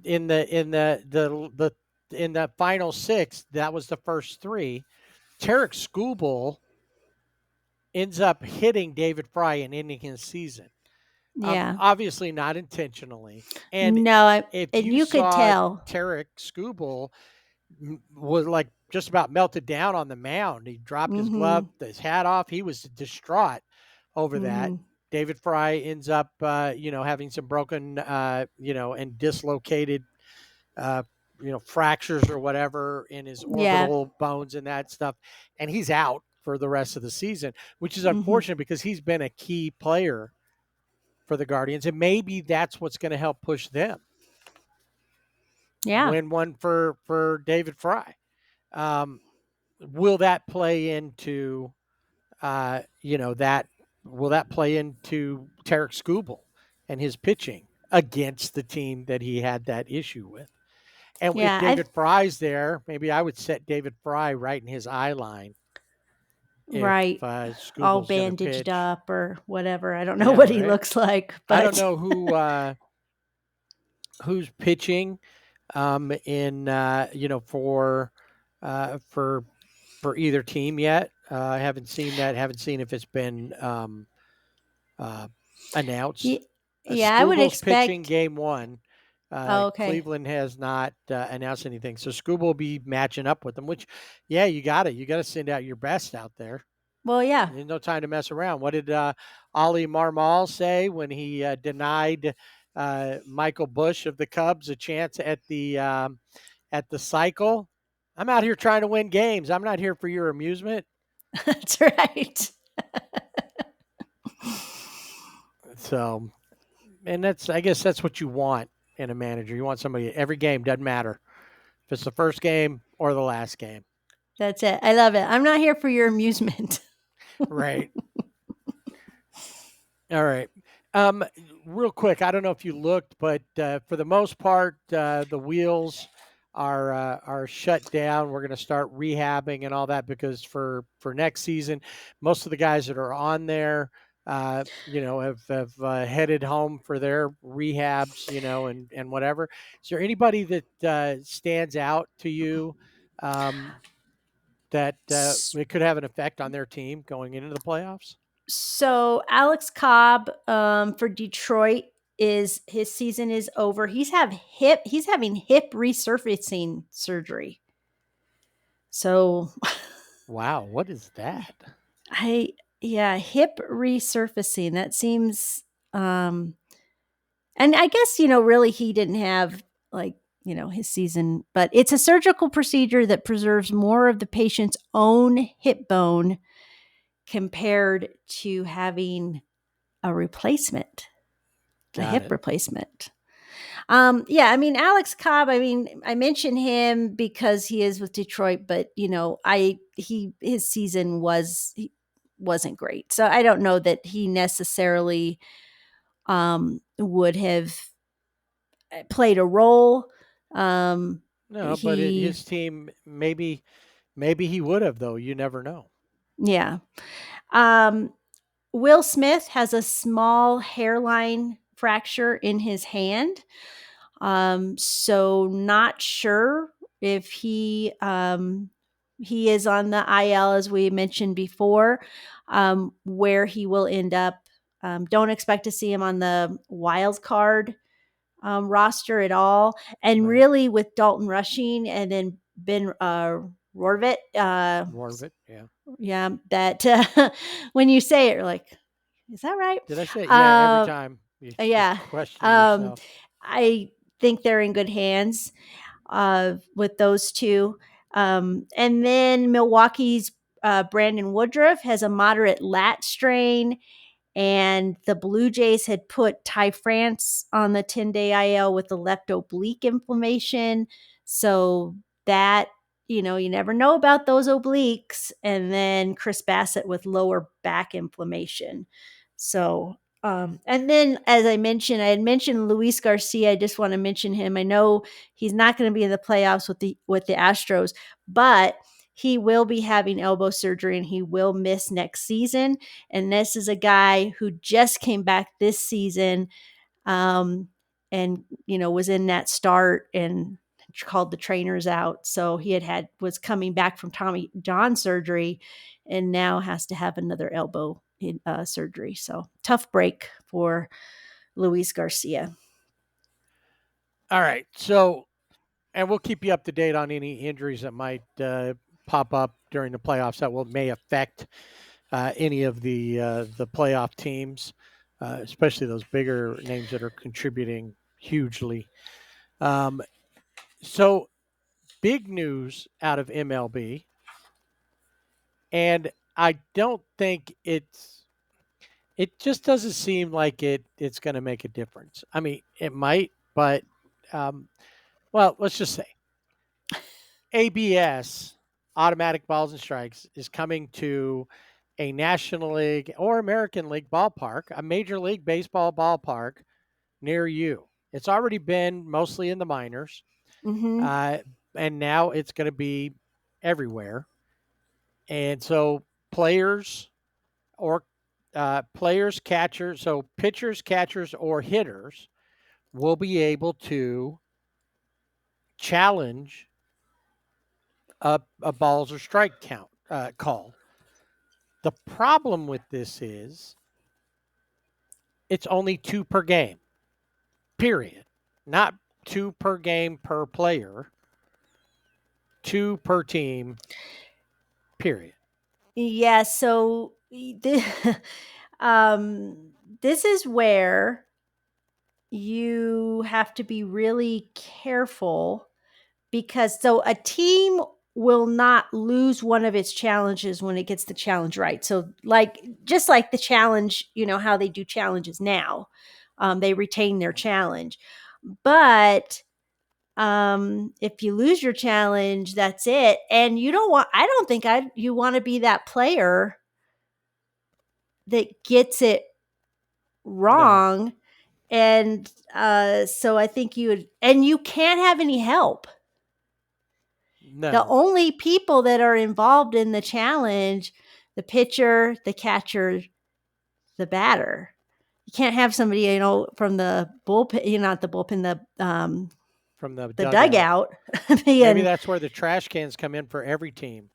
in the final 6. That was the first 3. Tarek Skubal ends up hitting David Fry and ending his season.
Yeah.
Obviously not intentionally. And
No,
if
and
you
you could
saw
tell.
Tarek Skubal was like just about melted down on the mound. He dropped his glove,
Mhm.
his hat off. He was distraught over that.
Mhm.
David Fry ends up, having some broken, and dislocated, uh, fractures or whatever in his
Yeah.
orbital bones and that stuff. And he's out for the rest of the season, which is
Mhm.
unfortunate because he's been a key player for the Guardians. And maybe that's what's going to help push them
Yeah.
win one for David Fry. Um, will that play into that will that play into Tarek Skubal and his pitching against the team that he had that issue with? And if
Yeah.
David Fry's there, maybe I would set David Fry right in his eye line if
Right. All
Skubal's going to
bandaged
pitch.
up or whatever. I don't know
Yeah,
what he
right.
looks like,
I don't
but
know who's pitching in for either team yet. I haven't seen that. Haven't seen if it's been uh, announced.
yeah, I would
Skubal's pitching
expect.
game one.
Oh, okay.
Cleveland has not announced anything, so Skubal will be matching up with them. Which, yeah, you got it. You got to send out your best out there.
Well, yeah.
There's no time to mess around. What did Ollie Marmol say when he denied Michael Bush of the Cubs a chance at the cycle? I'm out here trying to win games. I'm not here for your amusement.
That's right.
So, and I guess that's what you want in a manager. You want somebody every game, doesn't matter if it's the first game or the last game.
That's it. I love it. I'm not here for your amusement.
Right. All right. Real quick, I don't know if you looked, but for the most part, the wheels are shut down. We're going to start rehabbing and all that because for next season, most of the guys that are on there, have headed home for their rehabs, and whatever. Is there anybody that stands out to you that it could have an effect on their team going into the playoffs?
So Alex Cobb for Detroit his season is over. He's having hip resurfacing surgery. So
Wow, what is that?
hip resurfacing. That seems and I guess really he didn't have his season, but it's a surgical procedure that preserves more of the patient's own hip bone compared to having a replacement. Hip replacement. Alex Cobb, I mentioned him because he is with Detroit, but his season wasn't great. So I don't know that he necessarily would have played a role.
No, but his team maybe he would have, though. You never know.
Yeah. Will Smith has a small hairline fracture in his hand. So not sure if he is on the IL, as we mentioned before, where he will end up. Don't expect to see him on the wild card roster at all. And
Right.
really with Dalton Rushing and then Ben Rorvit.
Rorvit, yeah.
Yeah, that when you say it, you're like, is that right?
Did I say it? Yeah, every time. You
Yeah.
question yourself.
I think they're in good hands with those two. And then Milwaukee's Brandon Woodruff has a moderate lat strain. And the Blue Jays had put Ty France on the 10-day IL with the left oblique inflammation. So that, you never know about those obliques. And then Chris Bassett with lower back inflammation. So, and then as I had mentioned Luis Garcia. I just want to mention him. I know he's not going to be in the playoffs with the Astros, but he will be having elbow surgery and he will miss next season. And this is a guy who just came back this season and, was in that start and called the trainers out. So he was coming back from Tommy John surgery and now has to have another elbow surgery. So tough break for Luis Garcia.
All right. So, and we'll keep you up to date on any injuries that might pop up during the playoffs that may affect any of the playoff teams, especially those bigger names that are contributing hugely. So, big news out of MLB, and I don't think it just doesn't seem like it's going to make a difference. I mean, it might, but well, let's just say ABS, automatic balls and strikes, is coming to a National League or American League ballpark, a Major League Baseball ballpark near you. It's already been mostly in the minors,
Mm-hmm.
and now it's going to be everywhere. And so players or players, catchers, so pitchers, catchers, or hitters will be able to challenge a balls or strike count call. The problem with this is it's only 2 per game, period. Not 2 per game per player, 2 per team, period.
Yeah. So this is where you have to be really careful, because so a team will not lose one of its challenges when it gets the challenge right. So just like the challenge, how they do challenges now, they retain their challenge. But if you lose your challenge, that's it. And I don't think you want to be that player that gets it wrong. And so I think and you can't have any help.
No.
The only people that are involved in the challenge, the pitcher, the catcher, the batter. You can't have somebody, from the bullpen, not the bullpen,
from the
dugout.
Maybe that's where the trash cans come in for every team.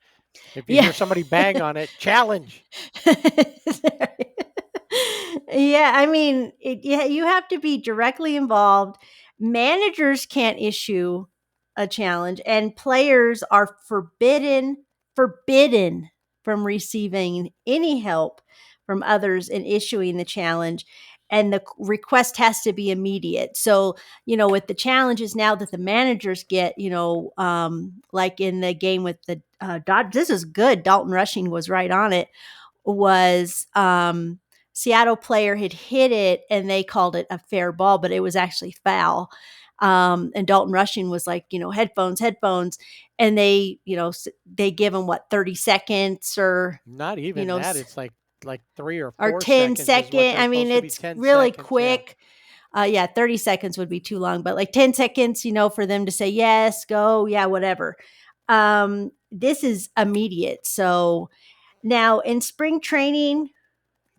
If you hear somebody bang on it, challenge.
Yeah, I mean, you have to be directly involved. Managers can't issue a challenge, and players are forbidden from receiving any help from others in issuing the challenge. And the request has to be immediate. So, with the challenges now that the managers get, like in the game with the Dodgers, this is good. Dalton Rushing was right on it. Was Seattle player had hit it and they called it a fair ball, but it was actually foul. And Dalton Rushing was like, headphones. And they give him 30 seconds or
not even that. It's like 3 or 4
or 10 seconds. I mean, it's really
seconds,
quick. Yeah. 30 seconds would be too long, but like 10 seconds, for them to say, yes, go. Yeah, whatever. This is immediate. So now in spring training,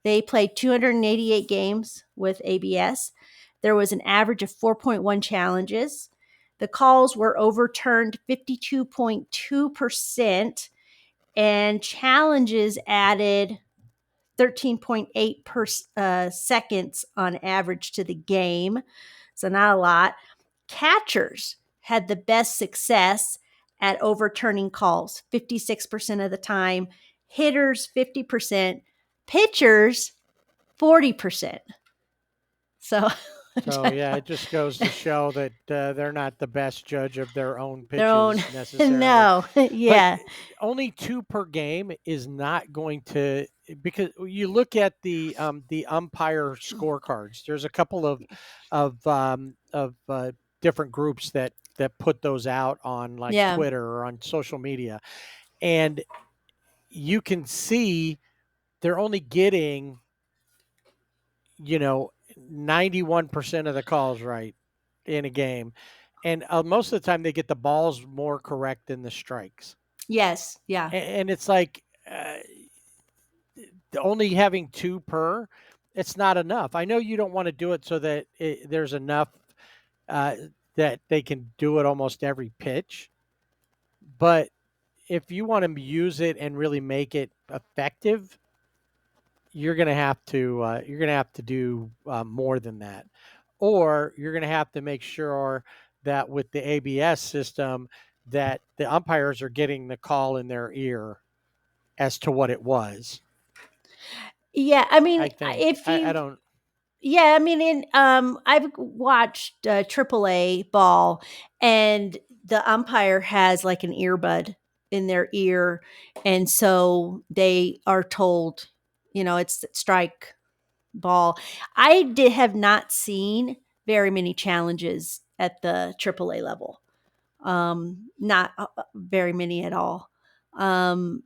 they played 288 games with ABS. There was an average of 4.1 challenges. The calls were overturned 52.2%, and challenges added 13.8 seconds on average to the game. So not a lot. Catchers had the best success at overturning calls, 56% of the time. Hitters, 50%. Pitchers, 40%. So
yeah, it just goes to show that they're not the best judge of their own pitches necessarily.
No, yeah.
But only 2 per game is not going to, because you look at the umpire scorecards. There's a couple of different groups that put those out on Twitter or on social media, and you can see they're only getting 91% of the calls right in a game. And most of the time they get the balls more correct than the strikes.
Yes. Yeah.
And it's like only having 2 per, it's not enough. I know you don't want to do it so that there's enough that they can do it almost every pitch. But if you want to use it and really make it effective, you're going to have to do more than that, or you're going to have to make sure that with the ABS system that the umpires are getting the call in their ear as to what it was.
Yeah, I mean,
I think
if you
I don't.
Yeah, I mean, I've watched AAA ball, and the umpire has like an earbud in their ear, and so they are told, it's strike ball. I have not seen very many challenges at the AAA level, not very many at all, and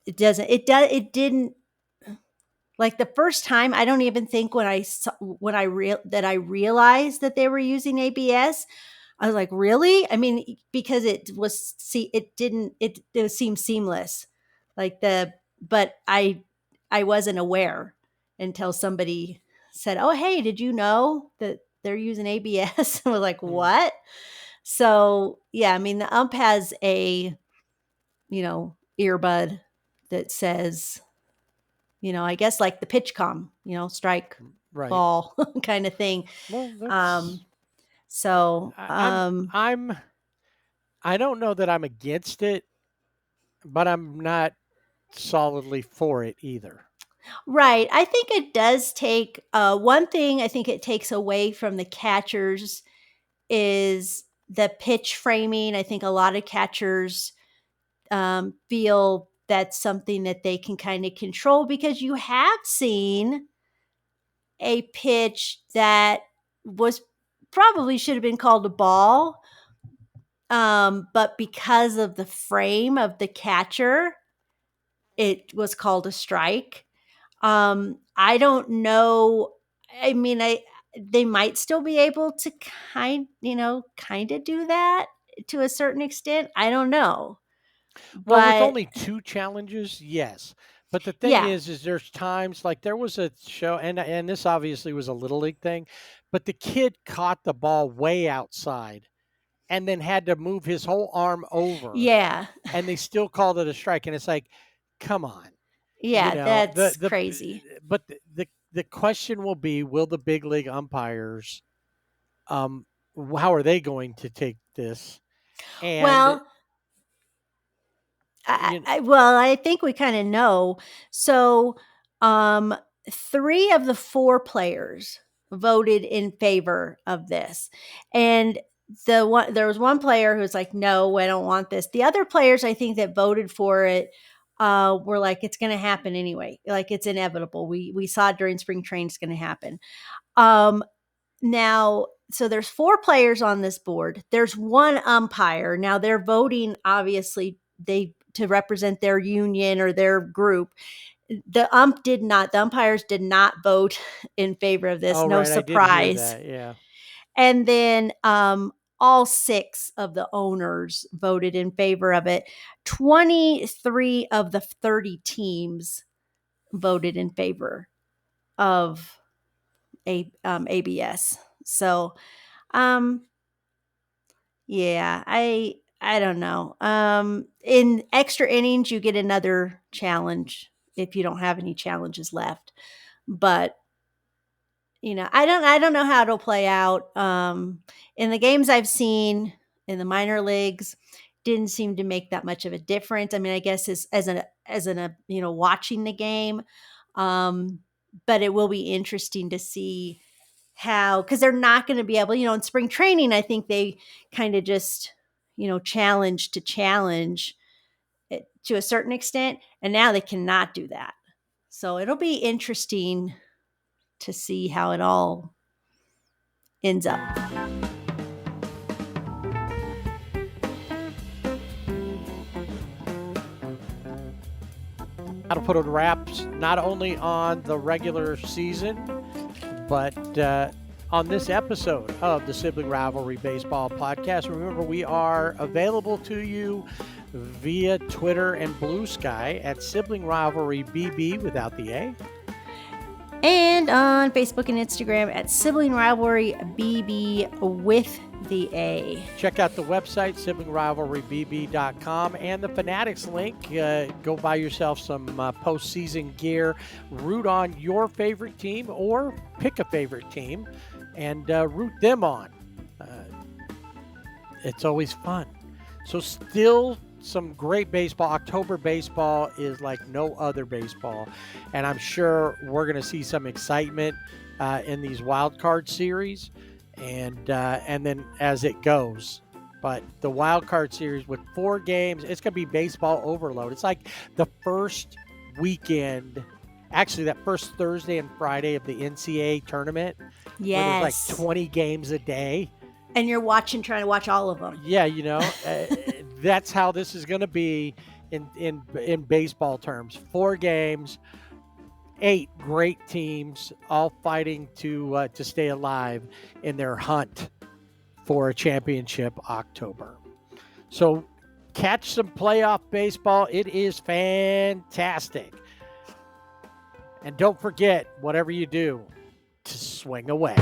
it didn't. Like the first time, I don't even think when I realized that they were using ABS, I was like, really? I mean, because it seemed seamless. But I wasn't aware until somebody said, "Oh, hey, did you know that they're using ABS?" I was like, "What?" So yeah, I mean, the ump has a earbud that says, I guess like the pitch com, strike,
Right.
ball kind of thing.
Well,
Um, so,
I don't know that I'm against it, but I'm not solidly for it either.
right. I think it does take, one thing I think it takes away from the catchers is the pitch framing. I think a lot of catchers feel that's something that they can kind of control, because you have seen a pitch that was probably should have been called a ball, but because of the frame of the catcher, it was called a strike. I don't know. I mean, they might still be able to kind of do that to a certain extent. I don't know.
Well, with
But
only 2 challenges, yes. But the thing
yeah.
is there's times like there was a show, and this obviously was a little league thing, but the kid caught the ball way outside and then had to move his whole arm over,
Yeah.
and they still called it a strike. And it's like, come on,
Yeah, that's
the
crazy.
but the question will be, will the big league umpires, um, how are they going to take this? And
Well,
you,
I think we kind of know. So, um, 3 of the 4 players voted in favor of this, and there was one player who was like, "No, I don't want this." The other players, I think, that voted for it, were like, "It's going to happen anyway. Like it's inevitable. We saw it during spring training. It's going to happen." Um, Now, so there's 4 players on this board. There's 1 umpire. Now they're voting, obviously, to represent their union or their group. The umpires did not vote in favor of this.
oh
No
right, I did hear
surprise.
that. Yeah.
And then all 6 of the owners voted in favor of it. 23 of the 30 teams voted in favor of ABS. So, yeah, I don't know. In extra innings, you get another challenge if you don't have any challenges left. But I don't know how it'll play out. In the games I've seen in the minor leagues, didn't seem to make that much of a difference. I mean, I guess watching the game, but it will be interesting to see how, because they're not going to be able, in spring training, I think they kind of just, challenge to challenge it to a certain extent. And now they cannot do that. So it'll be interesting to see how it all ends up.
That'll put a wraps not only on the regular season, but on this episode of the Sibling Rivalry Baseball Podcast. Remember, we are available to you via Twitter and Blue Sky at Sibling Rivalry BB without the A.
And on Facebook and Instagram at Sibling Rivalry BB with the A.
Check out the website, siblingrivalrybb.com, and the Fanatics link. Go buy yourself some postseason gear. Root on your favorite team or pick a favorite team and root them on. It's always fun. So still some great baseball. October baseball is like no other baseball. And I'm sure we're going to see some excitement in these wild card series. And then as it goes, but the wild card series with 4 games, it's going to be baseball overload. It's like the first weekend, actually that first Thursday and Friday of the NCAA tournament.
Yes.
Where there's like 20 games a day.
And you're trying to watch all of them.
Yeah, that's how this is going to be in baseball terms. 4 games. 8 great teams, all fighting to stay alive in their hunt for a championship October. So catch some playoff baseball. It is fantastic. And don't forget, whatever you do, to swing away.